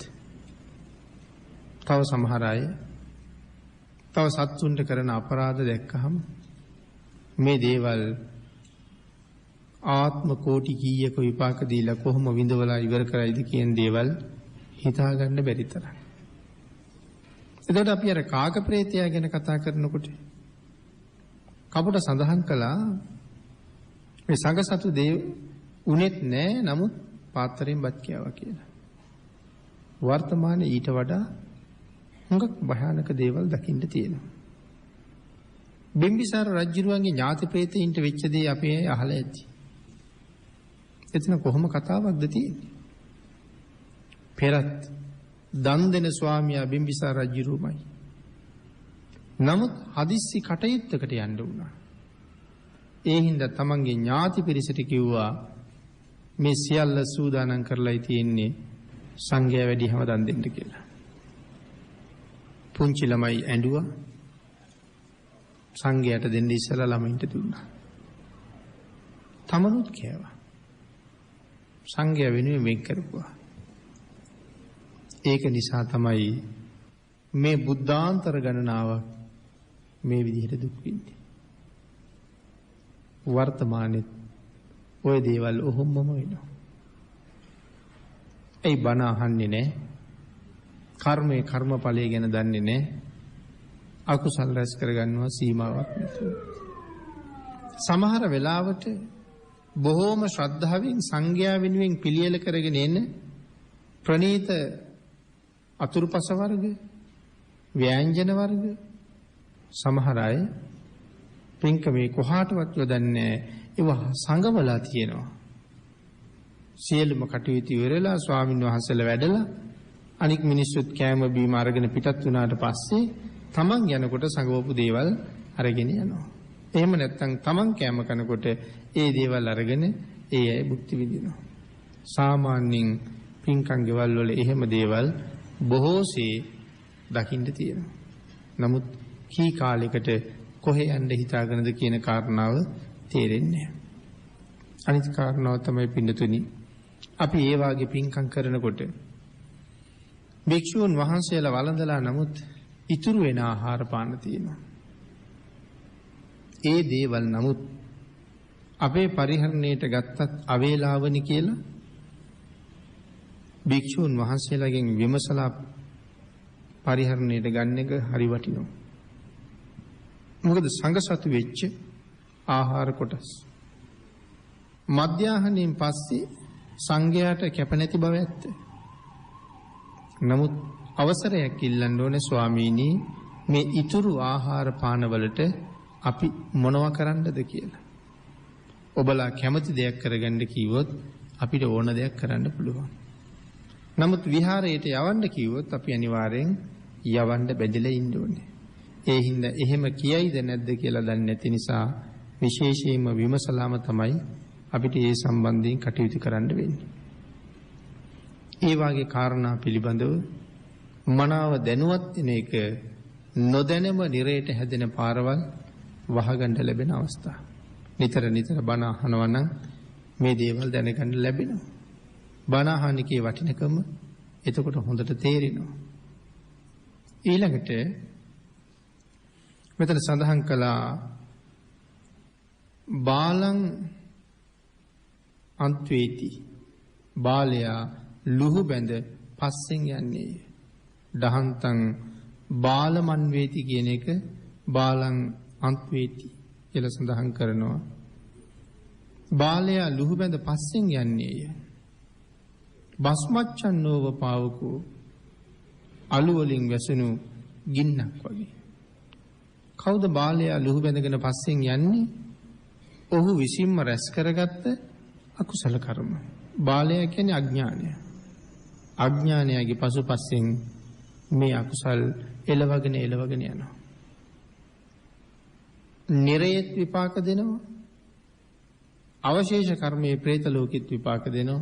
තව සමහර අය තව සත්තුන්ට කරන අපරාධ දැක්කහම මේ දේවල් ආත්ම කෝටි කීයක විපාක දීලා කොහොම විඳවලා ඉවර කරයිද කියන දේවල් හිතා ගන්න බැරි තරම්. එතකොට අපි අර කාක ප්‍රේතයා ගැන කතා කරනකොට කපුට සඳහන් කළා මේ සංඝසතු දේව උනේත් නෑ නමුත් පාත්‍රයෙන් බත් කෑවා කියලා. වර්තමානයේ ඊට වඩා හුඟක් භයානක දේවල් දකින්න තියෙනවා. බිම්බිසාර රජුරුවන්ගේ ඥාති ප්‍රේතයින්ට වෙච්ච දේ අපි අහලා ඇති. එතන කොහොම කතාවක්ද තියෙන්නේ? පෙරත් දන් දෙන ස්වාමියා බිම්බිසාර රජුරුවමයි. නමුත් හදිස්සි කටයුත්තකට යන්න වුණා. ඒ හින්දා තමන්ගේ ඥාති පිරිසට කිව්වා මේ සියල්ල සූදානම් කරලායි තියෙන්නේ සංඝයා වැඩිවම දන් දෙන්න කියලා. පුංචි ළමයි ඇඬුවා. සංඝයාට දෙන්න ඉස්සලා ළමයින්ට දුන්නා. තමනුත් කෑවා. සංඝයා වෙනුවෙන් වෙන් කරපුවා. ඒක නිසා තමයි මේ බුද්ධාන්තර ගණනාවක් මේ විදිහට දුක් විඳින්නේ. වර්තමානයේ ওই දේවල් ඔහොමම වෙනවා. ඒ බණ අහන්නේ නැහැ. කර්මයේ කර්මඵලයේ ගැන දන්නේ නැහැ. අකුසල් රැස් කරගන්නවා සීමාවක් නැතුව. සමහර වෙලාවට බොහෝම ශ්‍රද්ධාවෙන් සංඝයා වෙනුවෙන් පිළියෙල කරගෙන එන ප්‍රණීත අතුරුපස වර්ග, ව්‍යංජන වර්ග සමහර අය පින්කමේ කොහාටවත් යොදන්නේ ඒවා සංගවලා තියෙනවා. සියලුම කටයුතු ඉවරලා ස්වාමින් වහන්සේලා වැඩලා අනික් මිනිස්සුත් කෑම බීම අරගෙන පිටත් වුණාට පස්සේ තමන් යනකොට සංගවපු දේවල් අරගෙන යනවා. එහෙම නැත්නම් තමන් කෑම කනකොට ඒ දේවල් අරගෙන ඒ අය භුක්ති විඳිනවා. සාමාන්‍යයෙන් පින්කම් ගෙවල් වල එහෙම දේවල් බොහෝසේ දකින්න තියෙනවා. නමුත් කී කාලයකට කොහේ යන්න හිතාගෙනද කියන කාරණාව තේරෙන්නේ නැහැ. අනිත් කාරණාව තමයි පින්නතුනි අපි ඒ වාගේ පින්කම් කරනකොට භික්ෂුන් වහන්සේලා වළඳලා නමුත් ඉතුරු වෙන ආහාර පාන තියෙනවා. ඒ දේවල් නමුත් අපේ පරිහරණයට ගත්තත් අවේලාවනි කියලා භික්ෂුන් වහන්සේලාගෙන් විමසලා පරිහරණයට ගන්න එක හරි වටිනවා. මොකද සංඝසතු වෙච්ච ආහාර කොටස් මධ්‍යාහණයෙන් පස්සේ සංඝයාට කැප නැති බව ඇත්ත. නමුත් අවසරයක් ඉල්ලන්න ඕනේ ස්වාමීනි මේ ඉතුරු ආහාර පානවලට අපි මොනව කරන්නද කියලා. ඔබලා කැමති දෙයක් කරගන්න කිව්වොත් අපිට ඕන දෙයක් කරන්න පුළුවන්. නමුත් විහාරයට යවන්න කිව්වොත් අපි අනිවාර්යෙන් යවන්න බැඳලා ඉන්න ඕනේ. ඒ හින්දා එහෙම කියයිද නැද්ද කියලා දන්නේ නැති නිසා විශේෂයෙන්ම විමසලාම තමයි අපිට ඒ සම්බන්ධයෙන් කටයුතු කරන්න වෙන්නේ. ඒ වාගේ කාරණා පිළිබඳව මනාව දැනුවත් වෙන එක නොදැනම නිරේට හැදෙන පාරවල් වහගන්න ලැබෙන අවස්ථා. නිතර නිතර බණ අහනවා නම් මේ දේවල් දැනගන්න ලැබෙනවා. බණ අහන්නකේ වටිනකම එතකොට හොඳට තේරෙනවා. ඊළඟට මෙතන සඳහන් කළා බාලං අන්ත්වේති බාලයා ලුහු බැඳ පස්සෙන් යන්නේ. දහන්තං බාලමන් වේති කියන එක බාලං අන්ත්වේති කියලා සඳහන් කරනවා. බාලයා ලුහු බැඳ පස්සෙන් යන්නේය. බස්මච්ඡන්නෝව පාවකෝ අලු වලින් වැසුණු ගින්නක් වගේ. කවුද බාලයා ලුහු බැඳගෙන පස්සෙන් යන්නේ? ඔහු විසින්ම රැස් කරගත්ත අකුසල කර්ම. බාලයා කියන්නේ අඥානය. අඥානයගේ පසුපස්සෙන් මේ අකුසල් එළවගෙන යනවා. නිරේත් විපාක දෙනවා. අවශේෂ කර්මයේ പ്രേත ලෝකෙත් විපාක දෙනවා.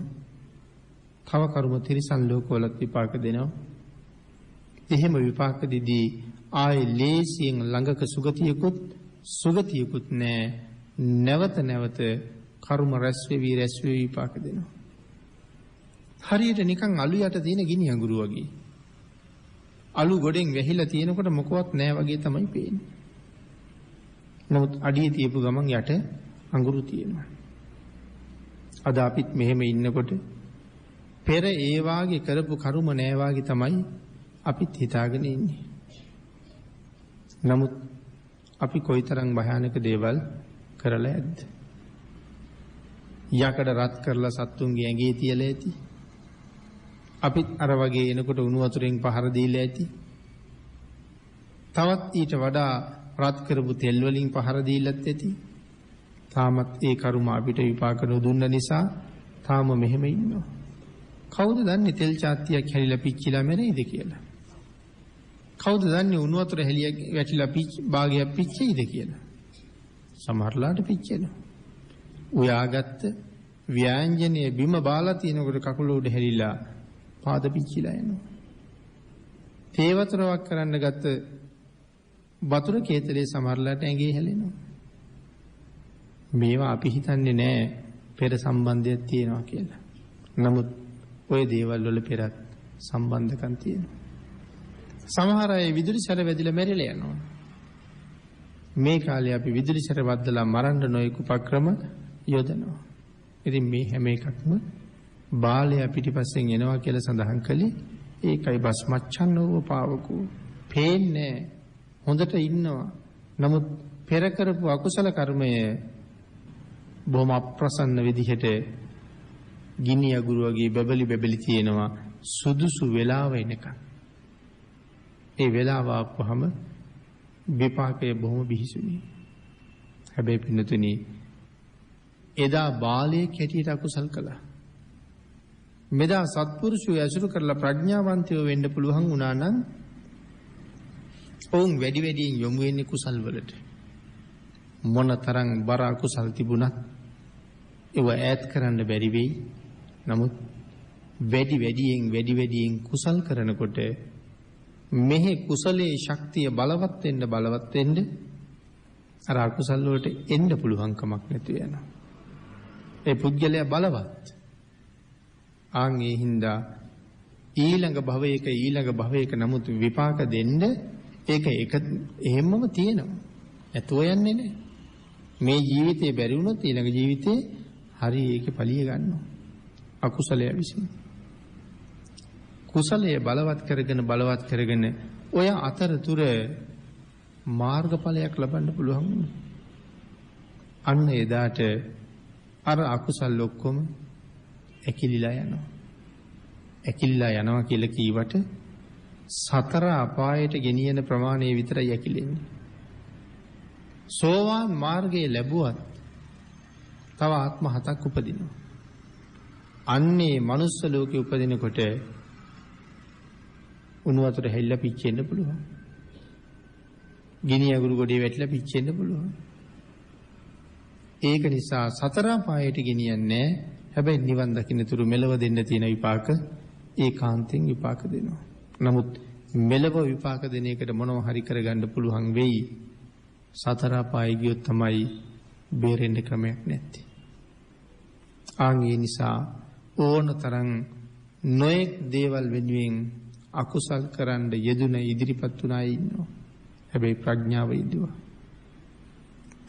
තව කර්ම තිරිසන් ලෝකවලත් විපාක දෙනවා. එහෙම විපාක දෙදී ආයේ ලේසියෙන් ළඟක සුගතියකුත් නැහැ. නැවත කර්ම රැස් වෙවි විපාක දෙනවා. හරියට නිකන් අලු යට තියෙන ගිනි අඟුරු වගේ. අලු ගොඩෙන් වැහිලා තියෙනකොට මොකවත් නැහැ වගේ තමයි පේන්නේ. නමුත් අඩිය තියපු ගමන් යට අඟුරු තියෙනවා. අද අපිත් මෙහෙම ඉන්නකොට පෙර ඒ වාගේ කරපු කර්ම නැහැ වාගේ තමයි අපිත් හිතාගෙන ඉන්නේ. නමුත් අපි කොයිතරම් භයානක දේවල් කරලා ඇද්ද? යකඩ රත් කරලා සත්තුන්ගේ ඇඟේ තියලා ඇති. අපිත් අර වගේ එනකොට උණු වතුරෙන් පහර දීලා ඇති. තවත් ඊට වඩා රත් කරපු තෙල් වලින් පහර දීලත් ඇති. තාමත් ඒ කර්ම අපිට විපාක නොදුන්න නිසා තාම මෙහෙම ඉන්නවා. කවුද දන්නේ තෙල් චාත්තියක් හැලිලා පිච්චිලා මැරෙයිද කියලා? කවුද දන්නේ උණු වතුර හැලියක් වැටිලා භාගයක් පිච්චෙයිද කියලා? සමහරලාට පිච්චෙනවා. උයාගත්ත ව්‍යංජනයේ බිම බාලා තියෙනකොට කකුල උඩ හැලිලා පාද පිච්චිලා යනවා. තේ වතුරක් කරන්න ගත්ත වතුර කේතලේ සමහරලාට ඇඟේ හැලෙනවා. මේවා අපි හිතන්නේ නැහැ පෙර සම්බන්ධයක් තියෙනවා කියලා. නමුත් ওই දේවල් වල පෙරත් සම්බන්ධකම් තියෙනවා. සමහර අය විදුලි සැර වැදිලා මැරිලා යනවා. මේ කාලේ අපි විදුලි සැර වද්දලා මරන්න නොයෙක් උපක්‍රම යොදනවා. ඉතින් මේ හැම එකක්ම බාලය පිටිපස්සෙන් එනවා කියලා සඳහන් කළේ ඒකයි. බස් මච්ඡන්නෝව පාවකෝ. පේන්නේ හොඳට ඉන්නවා. නමුත් පෙර කරපු අකුසල කර්මය බොහොම අප්‍රසන්න විදිහට ගිනි අඟුරු වගේ බබලි තියෙනවා සුදුසු වෙලාව එනකන්. ඒ වෙලාව ආපුවහම විපාකය බොහොම බිහිසුනේ. හැබැයි පින්නතුනි එදා බාලයෙක් හැටියට අකුසල් කළා. මෙදා සත්පුරුෂයෝ ඇසුරු කරලා ප්‍රඥාවන්තයෝ වෙන්න පුළුවන් වුණා නම් ඔවුන් වැඩියෙන් යොමු වෙන්නේ කුසල් වලට. මොනතරම් බර අකුසල් තිබුණත් ඒව ඈත් කරන්න බැරි වෙයි. නමුත් වැඩියෙන් කුසල් කරනකොට මෙහි කුසලයේ ශක්තිය බලවත් වෙන්න අර අකුසල් වලට එන්න පුළුවන් කමක් නැති වෙනවා. ඒ පුද්ගලයා බලවත්. ආන් ඒ හින්දා ඊළඟ භවයක නමුත් විපාක දෙන්න ඒක එහෙමම තියෙනවා. නැතුව යන්නේ නැහැ. මේ ජීවිතේ බැරි වුණොත් ඊළඟ ජීවිතේ හරි ඒකේ පලිය ගන්නවා. අකුසලය විසින්. කුසලයේ බලවත් කරගෙන ඔය අතරතුර මාර්ගඵලයක් ලබන්න පුළුවන් වුණා. අන්න එදාට අර අකුසල් ඔක්කොම ඇකිලිලා යනවා කියලා කීවට සතර අපායට ගෙනියන ප්‍රමාණය විතරයි ඇකිලෙන්නේ. සෝවාන් මාර්ගයේ ලැබුවත් තව ආත්ම 7ක් උපදිනවා. අන්නේ මනුස්ස ලෝකේ උපදිනකොට උණු වතුර හැල්ලා පිච්චෙන්න පුළුවන්. ගිනි අඟුරු ගොඩේ වැටිලා පිච්චෙන්න පුළුවන්. ඒක නිසා සතර පායට ගෙනියන්නේ. හැබැයි නිවන් දකින්න තුරු මෙලව දෙන්න තියෙන විපාක ඒකාන්තයෙන් විපාක දෙනවා. නමුත් මෙලව විපාක දෙන එකට මොනව හරි කරගන්න පුළුවන් වෙයි. සතර පාය ගියොත් තමයි බේරෙන්න ක්‍රමයක් නැත්තේ. ආන්ගේ නිසා ඕනතරම් නොයෙක් දේවල් වෙනුවෙන් අකුසල් කරන්න යෙදුන ඉදිරිපත් උනායි ඉන්නවා. හැබැයි ප්‍රඥාව ඉදුවා.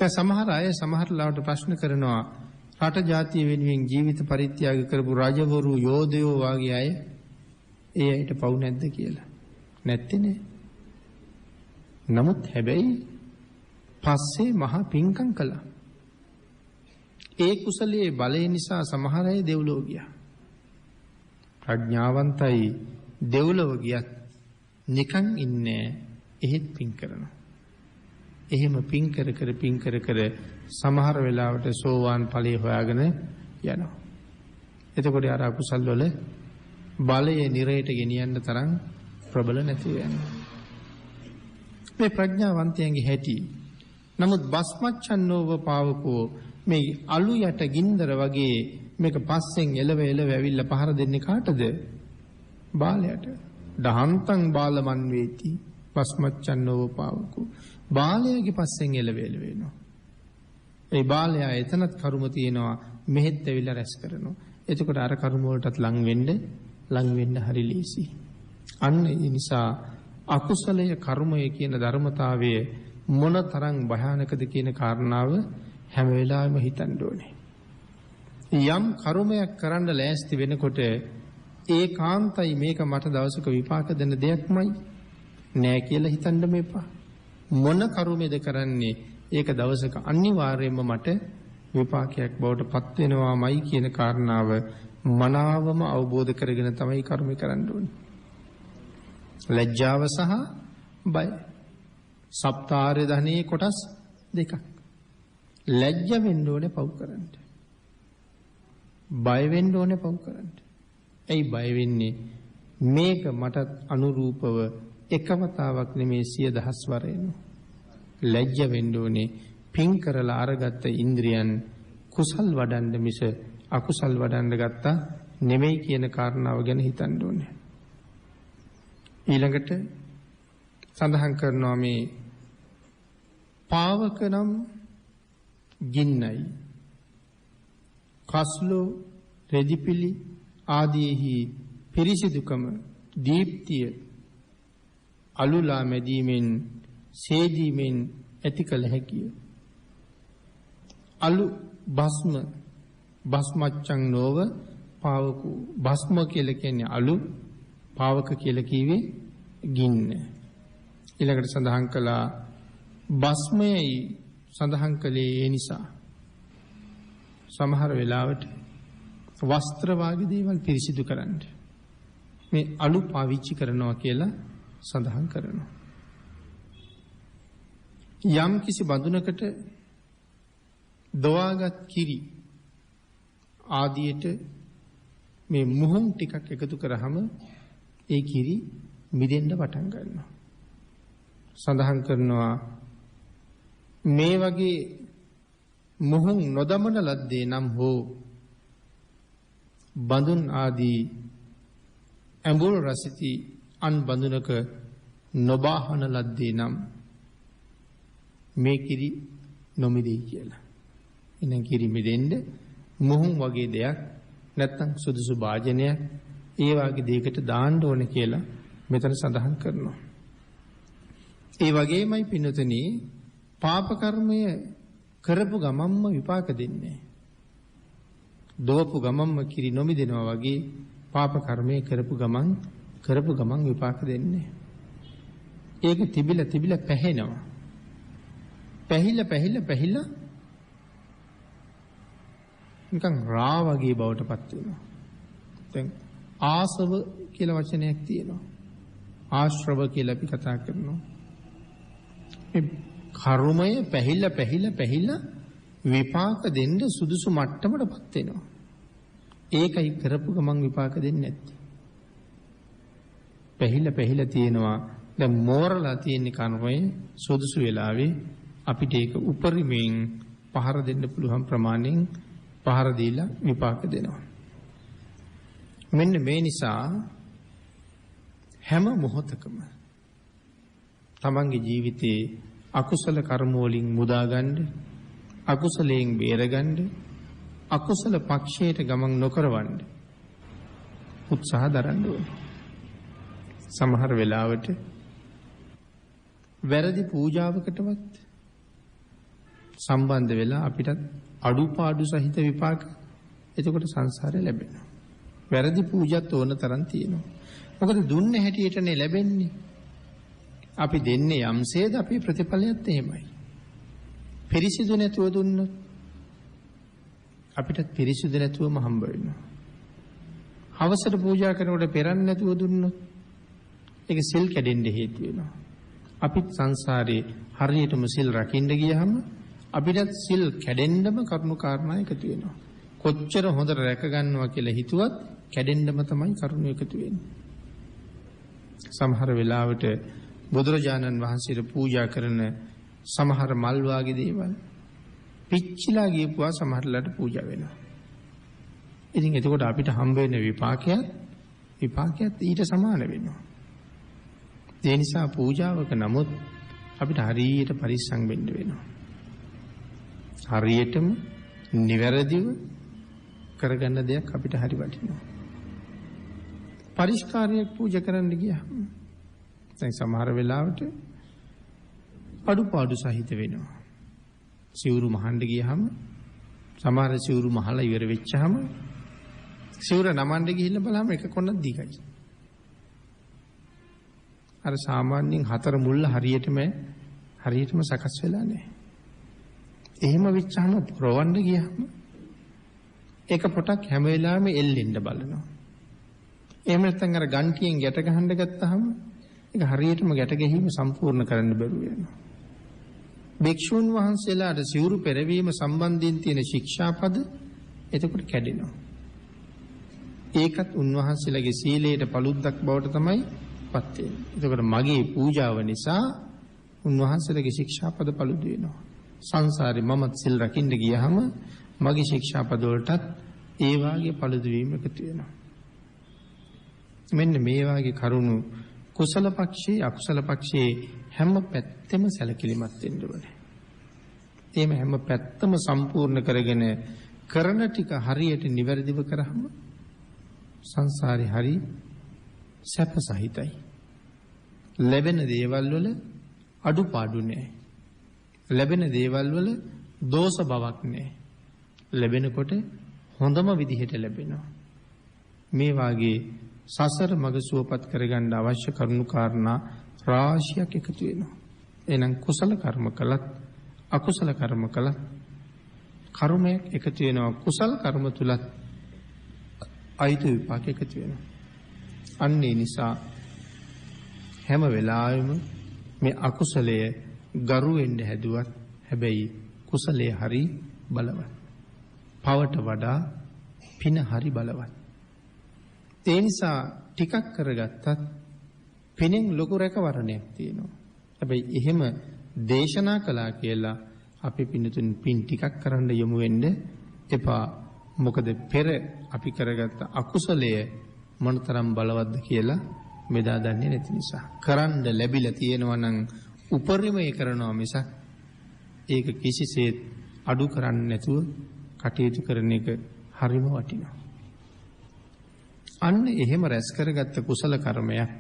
සමහර අය සමහර ලාවට ප්‍රශ්න කරනවා රට ජාතිය වෙනුවෙන් ජීවිත පරිත්‍යාග කරපු රජවරු යෝධයෝ වගේ අය ඒ අයට පව් නැද්ද කියලා. නැත්තේ නේ. නමුත් හැබැයි පස්සේ මහා පිංකම් කළා. ඒ කුසලයේ බලය නිසා සමහර අය දෙව්ලොව ගියා. ප්‍රඥාවන්තයි දෙව්ලොව ගියත් නිකන් ඉන්නේ එහෙත් පිං කරනවා. එහෙම පිං කර සමහර වෙලාවට සෝවාන් ඵලයේ හොයාගෙන යනවා. එතකොට අර අකුසල් වල බලයේ නිරයට ගෙනියන්න තරම් ප්‍රබල නැතිව යනවා. මේ ප්‍රඥාවන්තයන්ගේ හැටි. නමුත් බස්මච්ඡන්නෝව පාවකෝ මේ අලු යට ගින්දර වගේ මේක පස්සෙන් එලව ඇවිල්ලා පහර දෙන්නේ කාටද? බාලයට. දහන්තං බාලමන් වේති බස්මච්ඡන්නෝව පාවකෝ. බාලයාගේ පස්සෙන් එලව එනවා. ඒ බාලයා එතනත් කර්ම තියෙනවා මෙහෙත් ඇවිල්ලා රැස් කරනවා. එතකොට අර කර්ම වලටත් ලං වෙන්න හරි ලේසි. අන්න ඒ නිසා අකුසලයේ කර්මය කියන ධර්මතාවය මොන තරම් භයානකද කියන කාරණාව හැම වෙලාවෙම හිතන්න ඕනේ. යම් කර්මයක් කරන්න ලෑස්ති වෙනකොට ඒකාන්තයි මේක මට දවසක විපාක දෙන දෙයක්මයි නෑ කියලා හිතන්න මේපා. මොන කර්මයේද කරන්නේ ඒක දවසක අනිවාර්යයෙන්ම මට විපාකයක් බවට පත් වෙනවාමයි කියන කාරණාව මනාවම අවබෝධ කරගෙන තමයි කර්ම කරන්න ඕනේ. ලැජ්ජාව සහ බය. සප්තාර්ය ධනයේ කොටස් දෙකක්. ලැජ්ජ වෙන්න ඕනේ පව් කරන්න. බය වෙන්න ඕනේ පව් කරන්න. ඇයි බය වෙන්නේ? මේක මට අනුරූපව එකවතාවක් නෙමේ 100,000 වර එනවා. ලැජ්ජ වෙන්න ඕනේ පින් කරලා අරගත්ත ඉන්ද්‍රියන් කුසල් වඩන්න මිස අකුසල් වඩන්න ගත්තා නෙමෙයි කියන කාරණාව ගැන හිතන්න ඕනේ. ඊළඟට සඳහන් කරනවා මේ පාවක නම් ගින්නයි කස්ලෝ රෙදිපිලි ආදීහි පිරිසිදුකම දීප්තිය අලුලා මැදීමෙන් සේදීමෙන් ඇති කළ හැකිය. අලු භස්මච්ඡං නොව පාවකු භස්ම කියලා කියන්නේ අලු පාවක කියලා කිව්වේ ගින්න. ඊළඟට සඳහන් කළා භස්මයයි සඳහන් කළේ ඒ නිසා සමහර වෙලාවට වස්ත්‍ර වාගේ දේවල් පිරිසිදු කරන්න මේ අලු පාවිච්චි කරනවා කියලා සඳහන් කරනවා. යම් කිසි බඳුනකට දවාගත් කිරි ආදියට මේ මුහුන් ටිකක් එකතු කරාම ඒ කිරි මිදෙන්න පටන් ගන්නවා. සඳහන් කරනවා මේ වගේ මුහුන් නොදමන ලද්දේ නම් හෝ බඳුන් ආදී ඇඹුල් රසිති අන් බඳුනක නොබාහන ලද්දේ නම් මේ කිරි නොමිදෙයි කියලා. එහෙනම් කිරි මිදෙන්න මුහුන් වගේ දෙයක් නැත්තම් සුදුසු භාජනයක් ඒ වගේ දෙයකට දාන්න ඕනේ කියලා මෙතන සඳහන් කරනවා. ඒ වගේමයි පින්නතනි පාප කර්මය කරපු ගමම්ම විපාක දෙන්නේ. දෝපු ගමම්ම කිරි නොමිදෙනවා වගේ පාප කර්මය කරපු ගමන් විපාක දෙන්නේ. ඒක තිබිලා පැහැෙනවා. පැහිලා නිකන් රා වගේ බවට පත් වෙනවා. දැන් ආසව කියලා වචනයක් තියෙනවා. ආශ්‍රව කියලා අපි කතා කරනවා. මේ කර්මය පැහිලා විපාක දෙන්න සුදුසු මට්ටමටපත් වෙනවා. ඒකයි කරපු ගමන් විපාක දෙන්නේ නැත්තේ. පැහිලා තියෙනවා. දැන් මෝරලා තියෙන කර්මය සුදුසු වෙලාවේ අපිට ඒක උපරිමයෙන් පහර දෙන්න පුළුවන් ප්‍රමාණයෙන් පහර දීලා විපාක දෙනවා. මෙන්න මේ නිසා හැම මොහොතකම තමන්ගේ ජීවිතේ අකුසල කර්ම වලින් මුදා ගන්න, අකුසලයෙන් බේර ගන්න, අකුසල පක්ෂයට ගමන් නොකරවන්න උත්සාහ දරන්න ඕනේ. සමහර වෙලාවට වැරදි පූජාවකටවත් සම්බන්ධ වෙලා අපිට අඩුපාඩු සහිත විපාක එතකොට සංසාරේ ලැබෙනවා. වැරදි පූජාත් ඕන තරම් තියෙනවා. මොකද දුන්න හැටියටනේ ලැබෙන්නේ. අපි දෙන්නේ යම්සේද අපේ ප්‍රතිඵලයත් එහෙමයි. පිරිසිදු නැතුව දුන්නොත් අපිට පිරිසිදු නැතුවම හම්බ වෙනවා. හවසට පූජා කරනකොට පෙරන්නේ නැතුව දුන්නොත් ඒක සිල් කැඩෙන්න හේතු වෙනවා. අපිත් සංසාරේ හරියටම සිල් රකින්න ගියහම අපිටත් සිල් කැඩෙන්නම කරුණු කාරණා එකතු වෙනවා. කොච්චර හොඳට රැක ගන්නවා කියලා හිතුවත් කැඩෙන්නම තමයි කරුණු එකතු වෙන්නේ. සමහර වෙලාවට බුදුරජාණන් වහන්සේට පූජා කරන සමහර මල් වාගේ දේවල් පිච්චිලා ගියපුවා සමහරලාට පූජා වෙනවා. ඉතින් එතකොට අපිට හම්බ වෙන විපාකයත් ඊට සමාන වෙනවා. ඒ නිසා පූජාවක නමුත් අපිට හරියට පරිස්සම් වෙන්න වෙනවා. හරියටම නිවැරදිව කරගන්න දෙයක් අපිට හරි වටිනවා. පරිස්කාරයක් පූජා කරන්න ගියාම දැන් සමහර වෙලාවට අඩුපාඩු සහිත වෙනවා. සිවුරු මහන්න ගියාම සමහර සිවුරු මහලා ඉවර වෙච්චාම සිවුර නමන්න ගිහිල්ලා බලාම එක කොනක් දිගයි. අර සාමාන්‍යයෙන් හතර මුල්ල හරියටම සකස් වෙලා නැහැ. එහෙම වෙච්චාම රවන්න ගියාම එක පොටක් හැම වෙලාවෙම එල්ලෙන්න බලනවා. එහෙම නැත්නම් අර ගන්ටියෙන් ගැට ගහන්න ගත්තාම ඒක හරියටම ගැට ගැහිම සම්පූර්ණ කරන්න බැරුව යනවා. භික්ෂුන් වහන්සේලාට සිවුරු පෙරවීම සම්බන්ධයෙන් තියෙන ශික්ෂාපද එතකොට කැඩෙනවා. ඒකත් උන්වහන්සේලාගේ සීලයට paluddක් බවට තමයි පත් වෙන්නේ. එතකොට මගේ පූජාව නිසා උන්වහන්සේලාගේ ශික්ෂාපද paludu වෙනවා. සංසාරේ මමත් සිල් රකින්න ගියහම මගේ ශික්ෂාපද වලටත් ඒ වාගේ paludu වීම එකතු වෙනවා. මෙන්න මේ වාගේ කරුණු කුසල පක්ෂේ අකුසල පක්ෂේ හැම පැත්තෙම සැලකිලිමත් වෙන්න ඕනේ. එහෙම හැම පැත්තම සම්පූර්ණ කරගෙන කරන ටික හරියට නිවැරදිව කරාම සංසාරේ හරි සැප සහිතයි. ලැබෙන දේවල් වල අඩුපාඩු නැහැ. ලැබෙන දේවල් වල දෝෂ බවක් නැහැ. ලැබෙනකොට හොඳම විදිහට ලැබෙනවා. මේ වාගේ සසර මඟ සුවපත් කරගන්න අවශ්‍ය කරුණු කාරණා රාශියක් එකතු වෙනවා. එහෙනම් කුසල කර්ම කළත් අකුසල කර්ම කළත් කර්මයක් එකතු වෙනවා. කුසල කර්ම තුලත් අයිති විපාක එකතු වෙනවා. අන්න ඒ නිසා හැම වෙලාවෙම මේ අකුසලය ගරු වෙන්න හැදුවත් හැබැයි කුසලයේ හරි බලවත්. පවට වඩා පින හරි බලවත්. ඒ නිසා ටිකක් කරගත්තත් පිනෙන් ලොකු රැකවරණයක් තියෙනවා. හැබැයි එහෙම දේශනා කළා කියලා අපි පින්තුන් පින් ටිකක් කරන්න යමු වෙන්න එපා. මොකද පෙර අපි කරගත්ත අකුසලය මොනතරම් බලවත්ද කියලා මෙදා දන්නේ නැති නිසා. කරන්න ලැබිලා තියෙනවා නම් උපරිමය කරනවා මිසක් ඒක කිසිසේත් අඩු කරන්නේ නැතුව කටයුතු කරන එක හරිම වටිනවා. අන්න එහෙම රැස් කරගත්ත කුසල කර්මයක්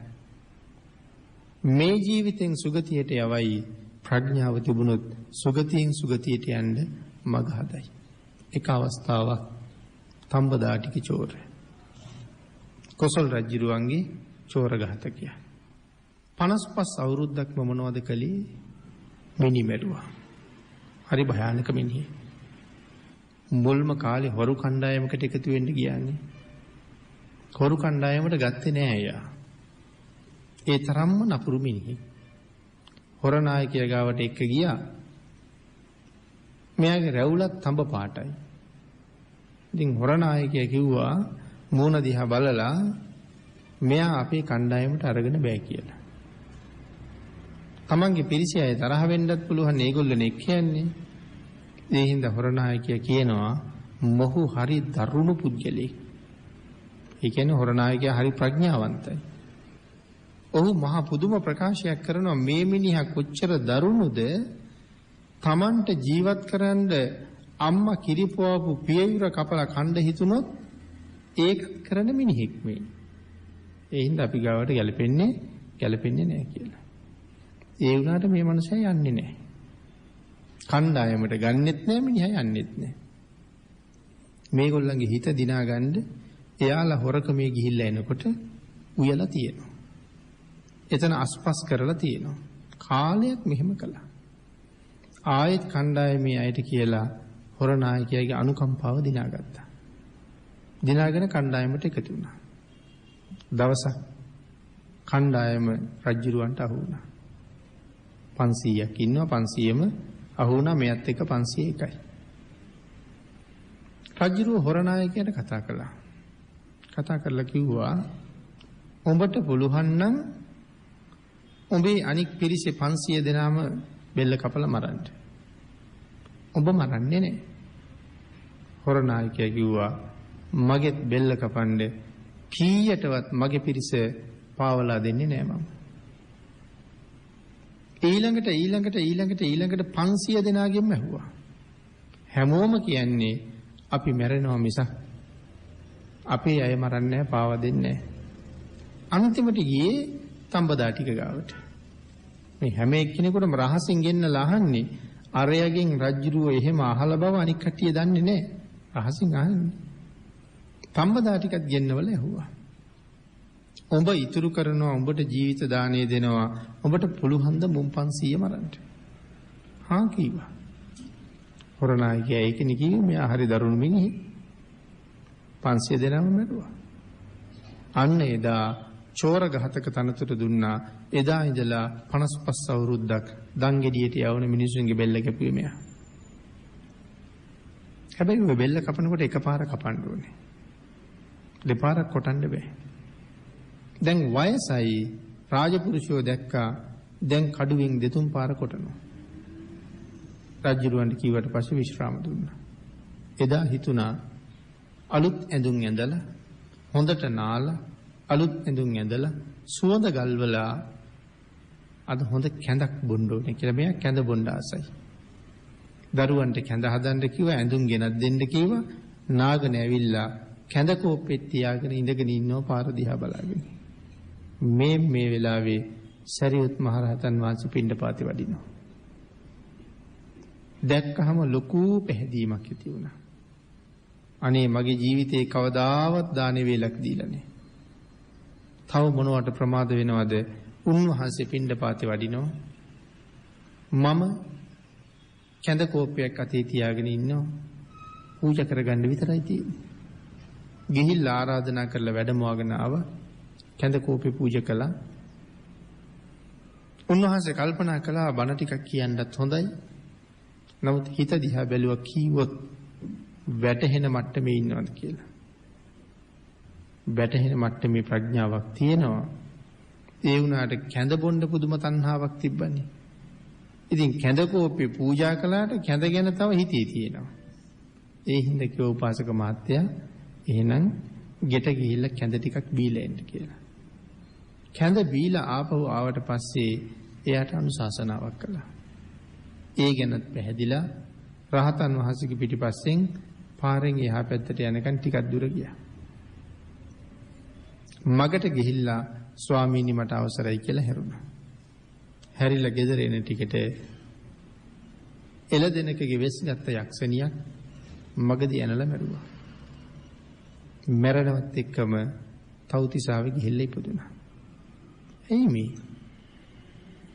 මේ ජීවිතෙන් සුගතියට යවයි. ප්‍රඥාව තිබුණොත් සුගතියෙන් සුගතියට යන්න මඟ හදයි. එක අවස්ථාවක් තම්බදාටික චෝරය කොසල් රජුරුවන්ගේ චෝර ඝාතකයා 55 අවුරුද්දක්ම මොනවද කළේ? මිනි මැරුවා. හරි භයානක මිනිහෙක්. මුල්ම කාලේ හොරු කණ්ඩායමකට එකතු වෙන්න ගියානේ. හොරු කණ්ඩායමට ගත්තේ නෑ අයියා. ඒ තරම්ම නපුරු මිනිහෙක්. හොර නායකයා ගාවට එක්ක ගියා. මෙයාගේ රැවුලත් තඹ පාටයි. ඉතින් හොර නායකයා කිව්වා මූණ දිහා බලලා මෙයා අපේ කණ්ඩායමට අරගෙන බෑ කියලා. තමන්ගේ පිරිස අය තරහ වෙන්නත් පුළුවන් ඒගොල්ලෝ එක්ක යන්නේ. ඒ හින්දා හොර නායකයා කියනවා මොහු හරි දරුණු පුද්ගලෙක්. ඒ කියන්නේ හොර නායකයා හරි ප්‍රඥාවන්තයි. ඔහු මහා පුදුම ප්‍රකාශයක් කරනවා මේ මිනිහා කොච්චර දරුණුද තමන්ට ජීවත් කරන්න අම්මා කිරිපුවපු පියවුර කපලා කණ්ඩ හිතුනොත් ඒක කරන මිනිහෙක් මේ. ඒ හින්දා අපි ගාවට ගැලපෙන්නේ නැහැ කියලා. ඒ වුණාට මේ මනුස්සයා යන්නේ නැහැ. කණ්ඩායමට ගන්නෙත් නැහැ මිනිහා යන්නෙත් නැහැ. මේගොල්ලන්ගේ හිත දිනා ගන්න එයාලා හොරකමේ ගිහිල්ලා එනකොට උයලා තියෙනවා. එතන අස්පස් කරලා තියෙනවා. කාලයක් මෙහෙම කළා. ආයෙත් කණ්ඩායමේ අයට කියලා හොර නායකයාගේ අනුකම්පාව දිනාගත්තා. දිනාගෙන කණ්ඩායමට එකතු වුණා. දවසක් කණ්ඩායම රජුරවන්ට අහු වුණා. 500ක් ඉන්නවා 500ම අහු වුණා මෙයත් එක්ක 501යි. රජුරව හොර නායකයාට කතා කළා. කතා කරලා කිව්වා උඹට පුළුවන් නම් උඹේ අනික් පිරිසේ 500 දෙනාම බෙල්ල කපලා මරන්න. ඔබ මරන්නේ නැහැ. හොර නායකයා කිව්වා මගෙත් බෙල්ල කපන්න කීයටවත් මගේ පිරිස පාවලා දෙන්නේ නැහැ මම. ඊළඟට 500 දෙනාගෙම ඇහුවා. හැමෝම කියන්නේ අපි මැරෙනවා මිසක් අපේ අය මරන්නේ නැහැ පාවා දෙන්නේ නැහැ. අන්තිමට ගියේ තඹදාටික ගාවට. මේ හැම එක්කෙනෙකුටම රහසින් ගෙන්නලා අහන්නේ අරයගෙන් රජ්ජුරුව එහෙම අහලා බව අනික් කට්ටිය දන්නේ නැහැ. රහසින් අහන්නේ. තඹදාටිකත් ගෙන්නවල ඇහුවා. උඹ ඉතුරු කරනවා උඹට ජීවිත දාණය දෙනවා. උඹට පුළුවන් ද මුම් 500 මරන්න? හා කිව්වා. හොරනායකයා ඒකනේ කිව්වේ මෙයා හරි දරුණු මිනිහෙක්. 500 දෙනාම මැරුවා. අන්න එදා චෝර ඝාතක තනතුරු දුන්නා. එදා ඉඳලා 55 අවුරුද්දක් දංගෙඩියට යවන මිනිසුන්ගේ බෙල්ල කැපුවේ මෙයා. හැබැයි ඔය බෙල්ල කපනකොට එකපාර කපන්න ඕනේ. දෙපාරක් කොටන්න බෑ. දැන් වයසයි රාජපුරුෂයෝ දැක්කා දැන් කඩුවෙන් දෙතුන් පාර කොටනවා. රජුරවන්ට කීවට පස්සේ විශ්‍රාම දුන්නා. එදා හිතුණා අලුත් ඇඳුම් ඇඳලා හොඳට නාලා අලුත් ඇඳුම් ඇඳලා සුවඳ ගල්වලා අද හොඳ කැඳක් බොන්න ඕනේ කියලා මෙයා කැඳ බොන්න ආසයි. දරුවන්ට කැඳ හදන්න කිව්වා ඇඳුම් ගෙනත් දෙන්න කිව්වා. නාගන ඇවිල්ලා කැඳ කෝප්පෙත් තියාගෙන ඉඳගෙන ඉන්නවා පාර දිහා බලාගෙන. මේ වෙලාවේ සරියුත් මහරහතන් වහන්සේ පිණ්ඩපාතේ වඩිනවා. දැක්කහම ලොකු පැහැදීමක් ඇති වුණා. අනේ මගේ ජීවිතේ කවදාවත් දානේ වේලක් දීලා නැහැ. තව මොනවට ප්‍රමාද වෙනවද? උන්වහන්සේ පිණ්ඩපාතේ වඩිනවා. මම කැඳ කෝප්පයක් අතේ තියාගෙන ඉන්නවා. පූජා කරගන්න විතරයි තියෙන්නේ. ගිහිල්ලා ආරාධනා කරලා වැඩමවගෙන ආවා. කැඳ කෝපේ පූජා කළා. උන්වහන්සේ කල්පනා කළා බණ ටිකක් කියන්නත් හොඳයි. නමුත් හිත දිහා බැලුවා කීවොත් වැටහෙන මට්ටමේ ඉන්නවද කියලා. වැටහෙන මට්ටමේ ප්‍රඥාවක් තියෙනවා. ඒ වුණාට කැඳ බොන්න පුදුම තණ්හාවක් තිබ්බනේ. ඉතින් කැඳ කෝපේ පූජා කළාට කැඳ ගැන තව හිතේ තියෙනවා. ඒ හින්දා කිව්ව උපාසක මහත්තයා එහෙනම් ගෙට ගිහිල්ලා කැඳ ටිකක් බීලා එන්න කියලා. කැඳ බීලා ආපහු ආවට පස්සේ එයාට අනුශාසනාවක් කළා. ඒ ගැනත් පැහැදිලා රහතන් වහන්සේගේ පිටිපස්සෙන් පාරෙන් එහා පැත්තට යනකන් ටිකක් දුර ගියා. මගට ගිහිල්ලා ස්වාමීනි මට අවසරයි කියලා හැරුණා. හැරිලා ගෙදර එන ටිකට එළදෙනකගේ වෙස් ගත්ත යක්ෂණියක් මගදී ඇනලා මැරුවා. මැරෙනවත් එක්කම තව්තිසාවේ ගිහිල්ලා ඉපදුනා. එයි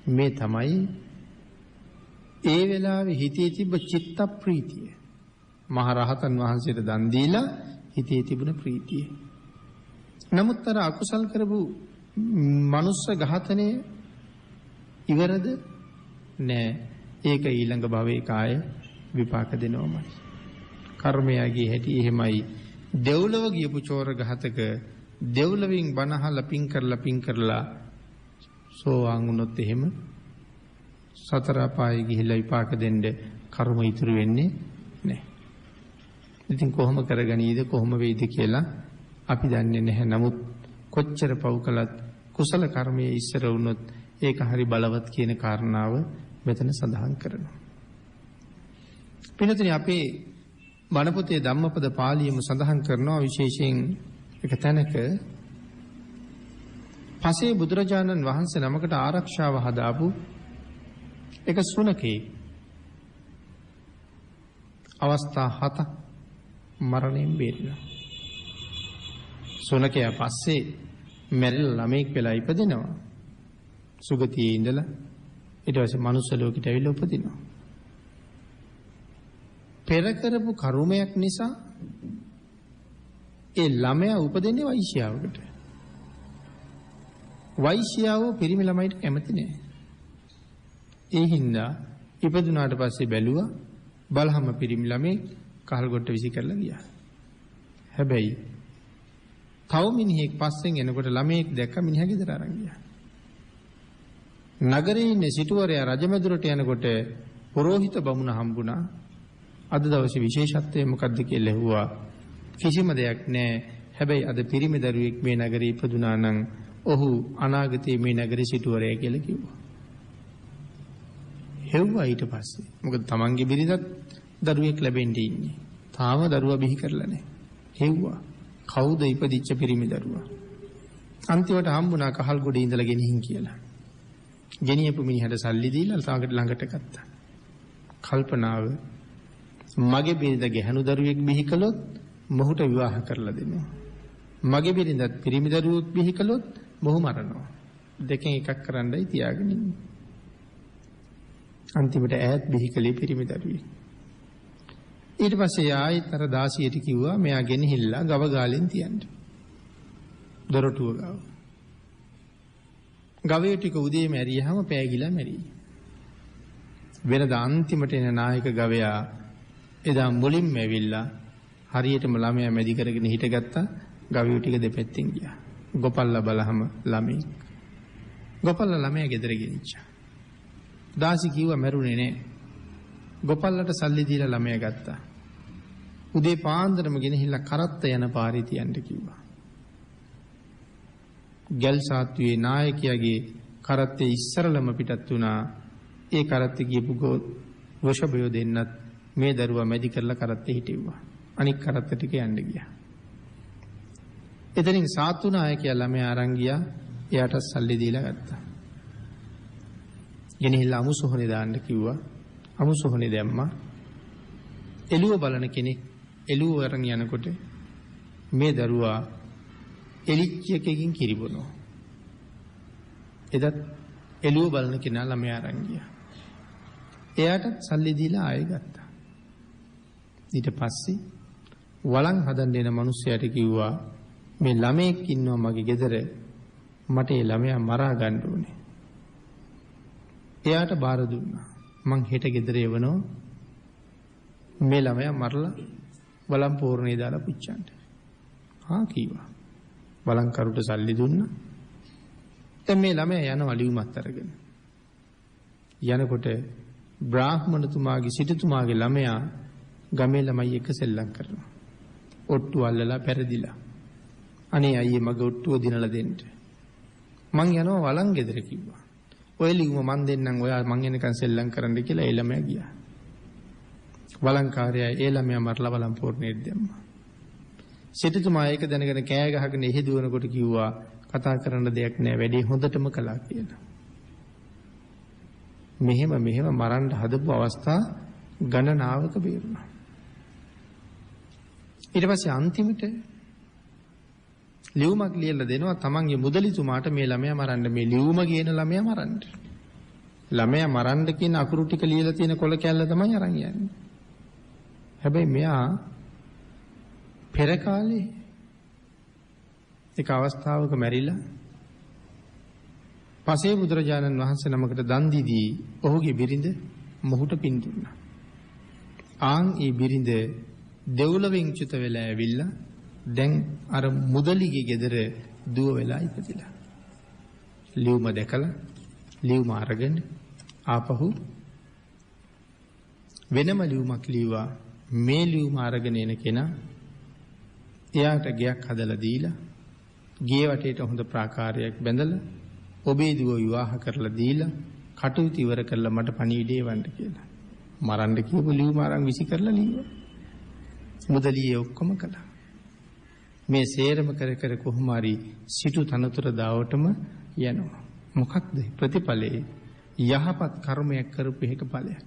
මේ තමයි ඒ වෙලාවේ හිතේ තිබ්බ චිත්ත ප්‍රීතිය. මහ රහතන් වහන්සේට දන් දීලා හිතේ තිබුණ ප්‍රීතිය. නමුත් අර අකුසල් කරපු මනුස්ස ඝාතනය ඉවරද? නෑ. ඒක ඊළඟ භවයේ කාය විපාක දෙනවමයි. කර්මයගේ හැටි එහෙමයි. දෙව්ලොව ගියපු චෝර ඝාතක දෙව්ලොවින් බනහලා පින් කරලා සෝවාන් වුණොත් එහෙම සතර අපායේ ගිහිල්ලා විපාක දෙන්න කර්ම ඉතුරු වෙන්නේ නැහැ. ඉතින් කොහොම කරගනීද කොහොම වෙයිද කියලා අපි දන්නේ නැහැ. නමුත් කොච්චර පව් කළත් කුසල කර්මයේ ඉස්සර වුණොත් ඒක හරි බලවත් කියන කාරණාව මෙතන සඳහන් කරනවා. පිළිතුරේ අපේ බණ පොතේ ධම්මපද පාළියම සඳහන් කරනවා විශේෂයෙන් එක තැනක පසේ බුදුරජාණන් වහන්සේ නමකට ආරක්ෂාව හදාපු එක සුනකේ අවස්ථා 7ක් මරණයෙන් බේරිලා. සුනකයා පස්සේ මැරිලා ළමෙක් වෙලා ඉපදෙනවා. සුගතියේ ඉඳලා ඊට පස්සේ මනුස්ස ලෝකෙට ඇවිල්ලා උපදිනවා. පෙර කරපු කර්මයක් නිසා ඒ ළමයා උපදින්නේ වෛශ්‍යාවකට. වෛශ්‍යාව පිරිමි ළමයිට කැමති නෑ. ඒ හින්දා ඉපදුනාට පස්සේ බැලුවා බලහම පිරිමි ළමේ කහල්ගොට්ට විසි කරලා ගියා. හැබැයි තව මිනිහෙක් පස්සෙන් එනකොට ළමෙක් දැක්ක මිනිහා ගෙදර අරන් ගියා. නගරේ ඉන්න සිටුවරයා රජමැදුරට යනකොට පොරෝහිත බමුණ හම්බුණා. අද දවසේ විශේෂත්වය මොකක්ද කියලා ඇහුවා. කිසිම දෙයක් නෑ. හැබැයි අද පිරිමි දරුවෙක් මේ නගරේ ඉපදුනා නම් ඔහු අනාගතයේ මේ නගරේ සිටුවරයා කියලා කිව්වා. හෙව්වා ඊට පස්සේ. මොකද තමන්ගේ බිරිඳත් දරුවෙක් ලැබෙන්න ඉන්නේ. තාම දරුවා බිහි කරලා නැහැ. හෙව්වා. කවුද ඉපදිච්ච පිරිමි දරුවා? අන්තිමට හම්බුණා කහල් ගොඩේ ඉඳලා ගෙනිහින් කියලා. ගෙනියපු මිනිහට සල්ලි දීලා ළඟට ගත්තා. කල්පනාව මගේ බිරිඳ ගැහණු දරුවෙක් බිහි කළොත් මොහුට විවාහ කරලා දෙනවා. මගේ බිරිඳත් පිරිමි දරුවෙක් බිහි කළොත් මොහු මරනවා. දෙකෙන් එකක් කරන්නයි තියාගෙන ඉන්නේ. අන්තිමට ඈත් බිහි කළේ පිරිමි දරුවෙක්. ඊට පස්සේ ආයෙත් අර දාසියට කිව්වා මෙයා ගෙනහිල්ලා ගව ගාලෙන් තියන්න. දොරටුව ගාව. ගවය ටික උදේ මැරියහම පෑගිලා මැරි. වෙනද අන්තිමට එන නායක ගවයා එදා මුලින්ම ඇවිල්ලා හරියටම ළමයා මැදි කරගෙන හිටගත්තා. ගවයෝ ටික දෙපැත්තෙන් ගියා. ගොපල්ලා බලහම ළමයි. ගොපල්ලා ළමයා ගෙදර ගෙනිච්චා. දාසි කිව්වා මැරුණේ නෑ. ගොපල්ලට සල්ලි දීලා ළමයා ගත්තා. උදේ පාන්දරම ගෙනහිල්ලා කරත්ත යන පාරේ තියන්න කිව්වා. ගල් සාත්තුවේ නායකයාගේ කරත්තේ ඉස්සරළම පිටත් වුණා. ඒ කරත්තේ ගියපු වෘෂභයෝ දෙන්නත් මේ දරුවා මැදි කරලා කරත්තේ හිටෙව්වා. අනික් කරත්ත ටික යන්න ගියා. එතනින් සාත්තු නායකයා ළමයා අරන් ගියා එයාට සල්ලි දීලා ගත්තා. ගෙනහිල්ලා අමු සොහනේ දාන්න කිව්වා. අමු සොහනේ දැම්මා. එළුව බලන කෙනෙක් එළුව අරන් යනකොට මේ දරුවා එලිච්ච එකකින් කිරිබොනවා. එදත් එළුව බලන කෙනා ළමයා අරන් ගියා. එයාටත් සල්ලි දීලා ආයෙ ගත්තා. ඊට පස්සේ වළං හදන්න එන මිනිස්සයාට කිව්වා මේ ළමෙක් ඉන්නවා මගේ ගෙදර මට ඒ ළමයා මරා ගන්න ඕනේ. එයාට බාර දුන්නා. මං හෙට ගෙදර එවනවා මේ ළමයා මරලා වළං පෝරණේ දාලා පුච්චන්න. හා කිව්වා. වළං කරුට සල්ලි දුන්නා. දැන් මේ ළමයා යනවා ලියුමත් අරගෙන. යනකොට බ්‍රාහ්මණතුමාගේ සිටුතුමාගේ ළමයා ගමේ ළමයි එක්ක සෙල්ලම් කරනවා. ඔට්ටු අල්ලලා පෙරදිලා. අනේ අයියේ මගේ ඔට්ටුව දිනලා දෙන්න. මං යනවා වළං ගෙදර කිව්වා. ඔය ලියුම මං දෙන්නම් ඔයා මං එනකන් සෙල්ලම් කරන්න කියලා ඒ ළමයා ගියා. වළංකාරයා ඒ ළමයා මරලා වළං පෝරණේ දැම්මා. සිටුතුමා ඒක දැනගෙන කෑ ගහගෙන එහෙ දුවනකොට කිව්වා කතා කරන්න දෙයක් නෑ වැඩේ හොඳටම කළා කියලා. මෙහෙම මරන්න හදපු අවස්ථා ගණනාවක බේරුණා. ඊට පස්සේ අන්තිමට ලියුමක් ලියලා දෙනවා තමන්ගේ මුදලිතුමාට මේ ළමයා මරන්න මේ ලියුම කියන ළමයා මරන්න. ළමයා මරන්න කියන අකුරු ටික ලියලා තියෙන කොළ කැල්ල තමයි අරන් යන්නේ. හැබැයි මෙයා පෙර කාලේ එක අවස්ථාවක මැරිලා පසේ බුදුරජාණන් වහන්සේ නමකට දන් දීදී ඔහුගේ බිරිඳ මොහුට පින් දුන්නා. ආන් ඒ බිරිඳ දෙව්ලොවෙන් චුත වෙලා ඇවිල්ලා දැන් අර මුදලිගේ ගෙදර දුව වෙලා ඉපදිලා. ලියුම දැකලා ලියුම අරගෙන ආපහු වෙනම ලියුමක් ලියුවා. මේ ලියුම අරගෙන එන කෙනා එයාට ගයක් හදලා දීලා ගේ වටේට හොඳ ප්‍රාකාරයක් බැඳලා ඔබේ දුව විවාහ කරලා දීලා කටයුතු ඉවර කරලා මට පණිවිඩේ වන්න කියලා. මරන්න කියපු ලියුම අරන් විසි කරලා ලියුවා. මුදලියේ ඔක්කොම කළා. මේ සේරම කර කොහොම හරි සිටු තනතුර දාවටම යනවා. මොකක්ද ප්‍රතිඵලේ? යහපත් කර්මයක් කරපු එක ඵලයක්.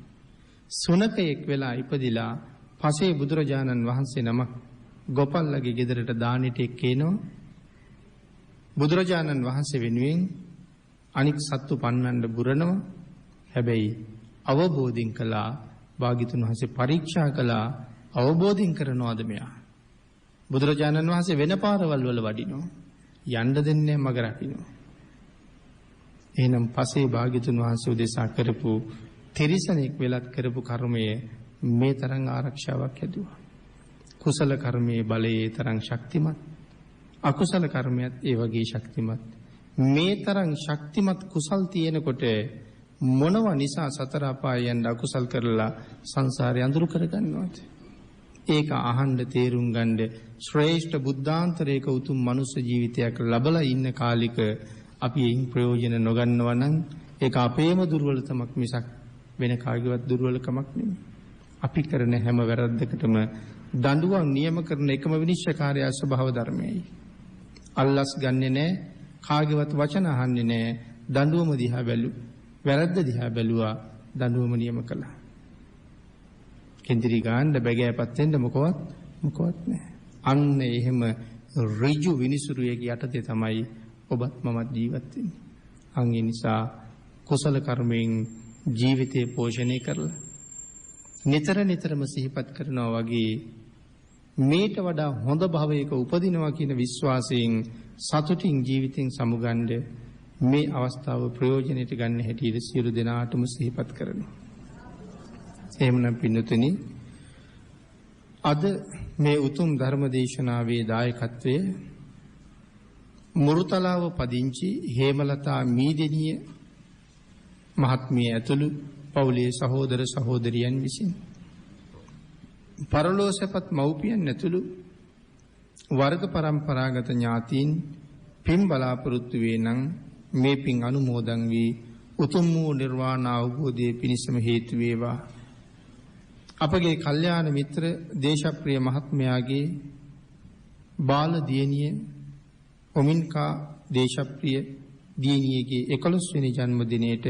සුනකයෙක් වෙලා ඉපදිලා පසේ බුදුරජාණන් වහන්සේ නමක් ගෝපල්ලගේ ගෙදරට දානෙට එක්කේනෝ. බුදුරජාණන් වහන්සේ වෙනුවෙන් අනික් සත්තු පන්නන්න බුරනවා. හැබැයි අවබෝධින් කළා භාග්‍යතුන් වහන්සේ පරීක්ෂා කළා අවබෝධින් කරනවාද මෙයා. බුදුරජාණන් වහන්සේ වෙන පාරවල් වල වඩිනවා. යන්න දෙන්නේ මග රකින්නවා. එහෙනම් පසේ භාග්‍යතුන් වහන්සේ උදෙසා කරපු තිරිසනෙක් වෙලත් කරපු කර්මය මේ තරම් ආරක්ෂාවක් හැදුවා. කුසල කර්මයේ බලයේ තරම් ශක්තිමත්. අකුසල කර්මයක් ඒ වගේ ශක්තිමත්. මේ තරම් ශක්තිමත් කුසල් තියෙනකොට මොනව නිසා සතර අපායයන් අකුසල් කරලා සංසාරය අඳුරු කරගන්නවද? ඒක අහන්න තේරුම් ගන්න ශ්‍රේෂ්ඨ බුද්ධාන්තරයක උතුම් මනුස්ස ජීවිතයක් ලැබලා ඉන්න කාලික අපි එයින් ප්‍රයෝජන නොගන්නවා නම් ඒක අපේම දුර්වලකමක් මිසක් වෙන කාගේවත් දුර්වලකමක් නෙමෙයි. අපි කරන හැම වැරද්දකටම දඬුවම් නියම කරන එකම විනිශ්චයකාරය ස්වභාව ධර්මයයි. අල්ලස් ගන්නෙ නැහැ, කාගේවත් වචන අහන්නේ නැහැ. දඬුවම දිහා වැරද්ද දිහා බැලුවා, දඬුවම නියම කළා. කෙන්දිරි ගන්න බැගෑපත් වෙන්න මොකවත් නැහැ. අන්න එහෙම ඍජු විනිසුරුවේක යටතේ තමයි ඔබත් මමත් ජීවත් වෙන්නේ. අන් ඒ නිසා කුසල කර්මයෙන් ජීවිතේ පෝෂණය කරලා නිතරම සිහිපත් කරනවා වගේ මේට වඩා හොඳ භවයක උපදිනවා කියන විශ්වාසයෙන් සතුටින් ජීවිතෙන් සමුගන්න මේ අවස්ථාව ප්‍රයෝජනෙට ගන්න හැටියට සියලු දෙනාටම සිහිපත් කරනවා. එහෙමනම් පින්නතුනි අද මේ උතුම් ධර්ම දේශනාවේ දායකත්වයේ මුරුතලාව පදිංචි හේමලතා මීදෙනිය මහත්මිය ඇතුළු පවුලේ සහෝදර සහෝදරියන් විසින් පරලෝසපත් මව්පියන් ඇතුළු වර්ග පරම්පරාගත ඥාතීන් පින් බලාපොරොත්තු වේ නම් මේ පින් අනුමෝදන් වී උතුම් වූ නිර්වාණ අවබෝධයේ පිණිසම හේතු වේවා. අපගේ කල්යාණ මිත්‍ර දේශප්‍රිය මහත්මයාගේ බාල දියණිය ඔමින්කා දේශප්‍රිය දියණියගේ 11 වෙනි ජන්මදිනයේට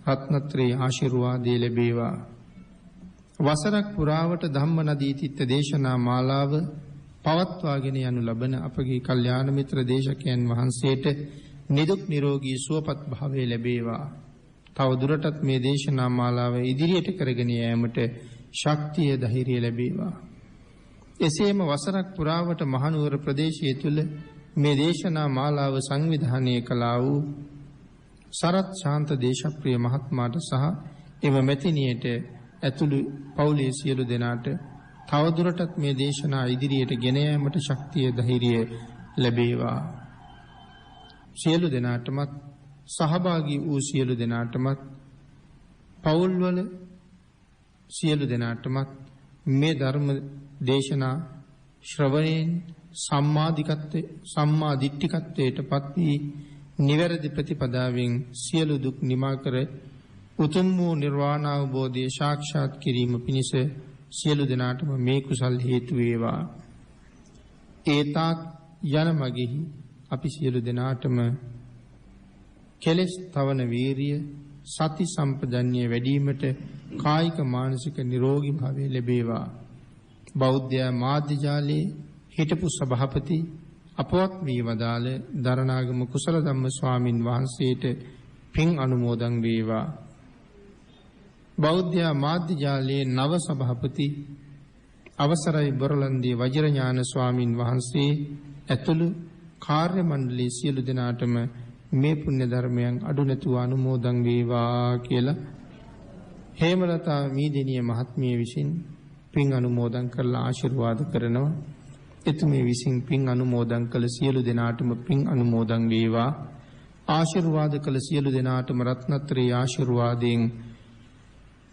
රත්නත්‍රේ ආශිර්වාදය ලැබේවා. වසරක් පුරාවට ධම්ම නදී තිත්ත දේශනා මාලාව පවත්වාගෙන යනු ලබන අපගේ කල්යාණ මිත්‍ර දේශකයන් වහන්සේට නිදුක් නිරෝගී සුවපත් භාවය ලැබේවා. තව දුරටත් මේ දේශනා මාලාව ඉදිරියට කරගෙන යාමට ශක්තිය ධෛර්යය ලැබේවා. එසේම වසරක් පුරාවට මහනුවර ප්‍රදේශය තුල මේ දේශනා මාලාව සංවිධානය කළා වූ සරත් ශාන්ත දේශප්‍රිය මහත්මයාට සහ එම මෙතිනියට ඇතුළු පවුලේ සියලු දෙනාට තවදුරටත් මේ දේශනා ඉදිරියට ගෙන යාමට ශක්තිය ධෛර්යය ලැබේවා. සියලු දෙනාටමත් සහභාගී වූ සියලු දෙනාටමත් පවුල්වල සියලු දෙනාටමත් මේ ධර්ම දේශනා ශ්‍රවණයෙන් සම්මා දිට්ඨිකත්වයට පත් වී නිවැරදි ප්‍රතිපදාවෙන් සියලු දුක් නිමා කර උතුම් වූ නිර්වාණ අවබෝධය සාක්ෂාත් කිරීම පිණිස සියලු දෙනාටම මේ කුසල් හේතු වේවා. ඒතාක් යන මගෙහි අපි සියලු දෙනාටම කෙලෙස් තවන වීරිය සති සම්පජන්‍ය වැඩිවීමට කායික මානසික නිරෝගී භාවය ලැබේවා. බෞද්ධ මාධ්‍ය ජාලයේ හිටපු සභාපති අපවත් වී වදාළ දරණාගම කුසල ධම්ම ස්වාමින් වහන්සේට පින් අනුමෝදන් වේවා. බෞද්ධ මාධ්‍ය ජාලයේ නව සභාපති අවසරයි බොරලන්දී වජිරඥාන ස්වාමින් වහන්සේ ඇතුළු කාර්ය මණ්ඩලයේ සියලු දෙනාටම මේ පුණ්‍ය ධර්මයන් අඩු නැතුව අනුමෝදන් වේවා කියලා හේමලතා මීදිනිය මහත්මිය විසින් පින් අනුමෝදන් කරලා ආශිර්වාද කරනවා. එතුමිය විසින් පින් අනුමෝදන් කළ සියලු දෙනාටම පින් අනුමෝදන් වේවා. ආශිර්වාද කළ සියලු දෙනාටම රත්නත්‍රේ ආශිර්වාදයෙන්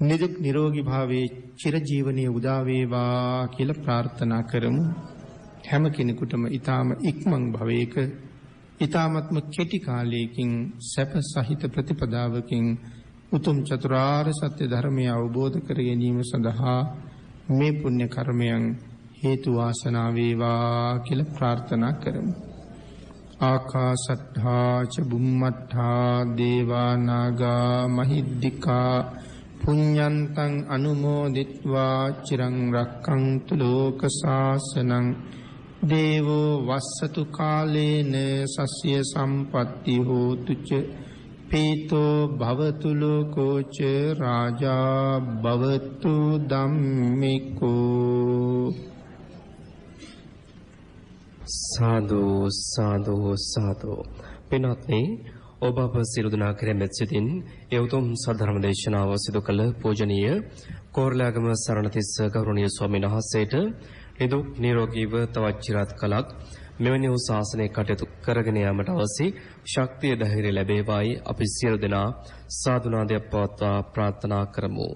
නිදුක් නිරෝගී භාවයේ චිරජීවනයේ උදා වේවා කියලා ප්‍රාර්ථනා කරමු. හැම කෙනෙකුටම ඊ타ම ඉක්මන් භවයක ඊ타මත්ම කෙටි කාලයකින් සැප සහිත ප්‍රතිපදාවකින් උතුම් චතුරාර්ය සත්‍ය ධර්මය අවබෝධ කර ගැනීම සඳහා මේ පුණ්‍ය කර්මයන් හේතු වාසනා වේවා කියලා ප්‍රාර්ථනා කරමු. ආකාශට්ඨා ච බුම්මට්ඨා දේවා නාග මහිද්దికා පුඤ්ඤන්තං අනුමෝදිත්වා චිරං රක්ඛන්තු ලෝක සාසනං දේවෝ වස්සතු කාලේන සස්ය සම්පත්ති හෝතු ච පීතෝ භවතු ලෝකෝ ච රාජා භවතු ධම්මිකෝ. සාදු සාදු සාදු. පින්වත්නි, ඔබ අප සියලු දෙනා කෙරෙහි මෙත් සිතින් ඒ උතුම් සද්ධර්ම දේශනාව සිදු කළ පූජනීය කෝරළයාගම සරණතිස්ස ගෞරවනීය ස්වාමීන් වහන්සේට නිදුක් නිරෝගීව තවත් චිරාත් කලක් මෙවැනි වූ ශාසනය කටයුතු කරගෙන යාමට අවශ්‍ය ශක්තිය ධෛර්යය ලැබේවායි අපි සියලු දෙනා සාදුනාදයක් පවත්වා ප්‍රාර්ථනා කරමු.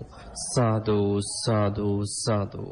සාදු සාදු සාදු.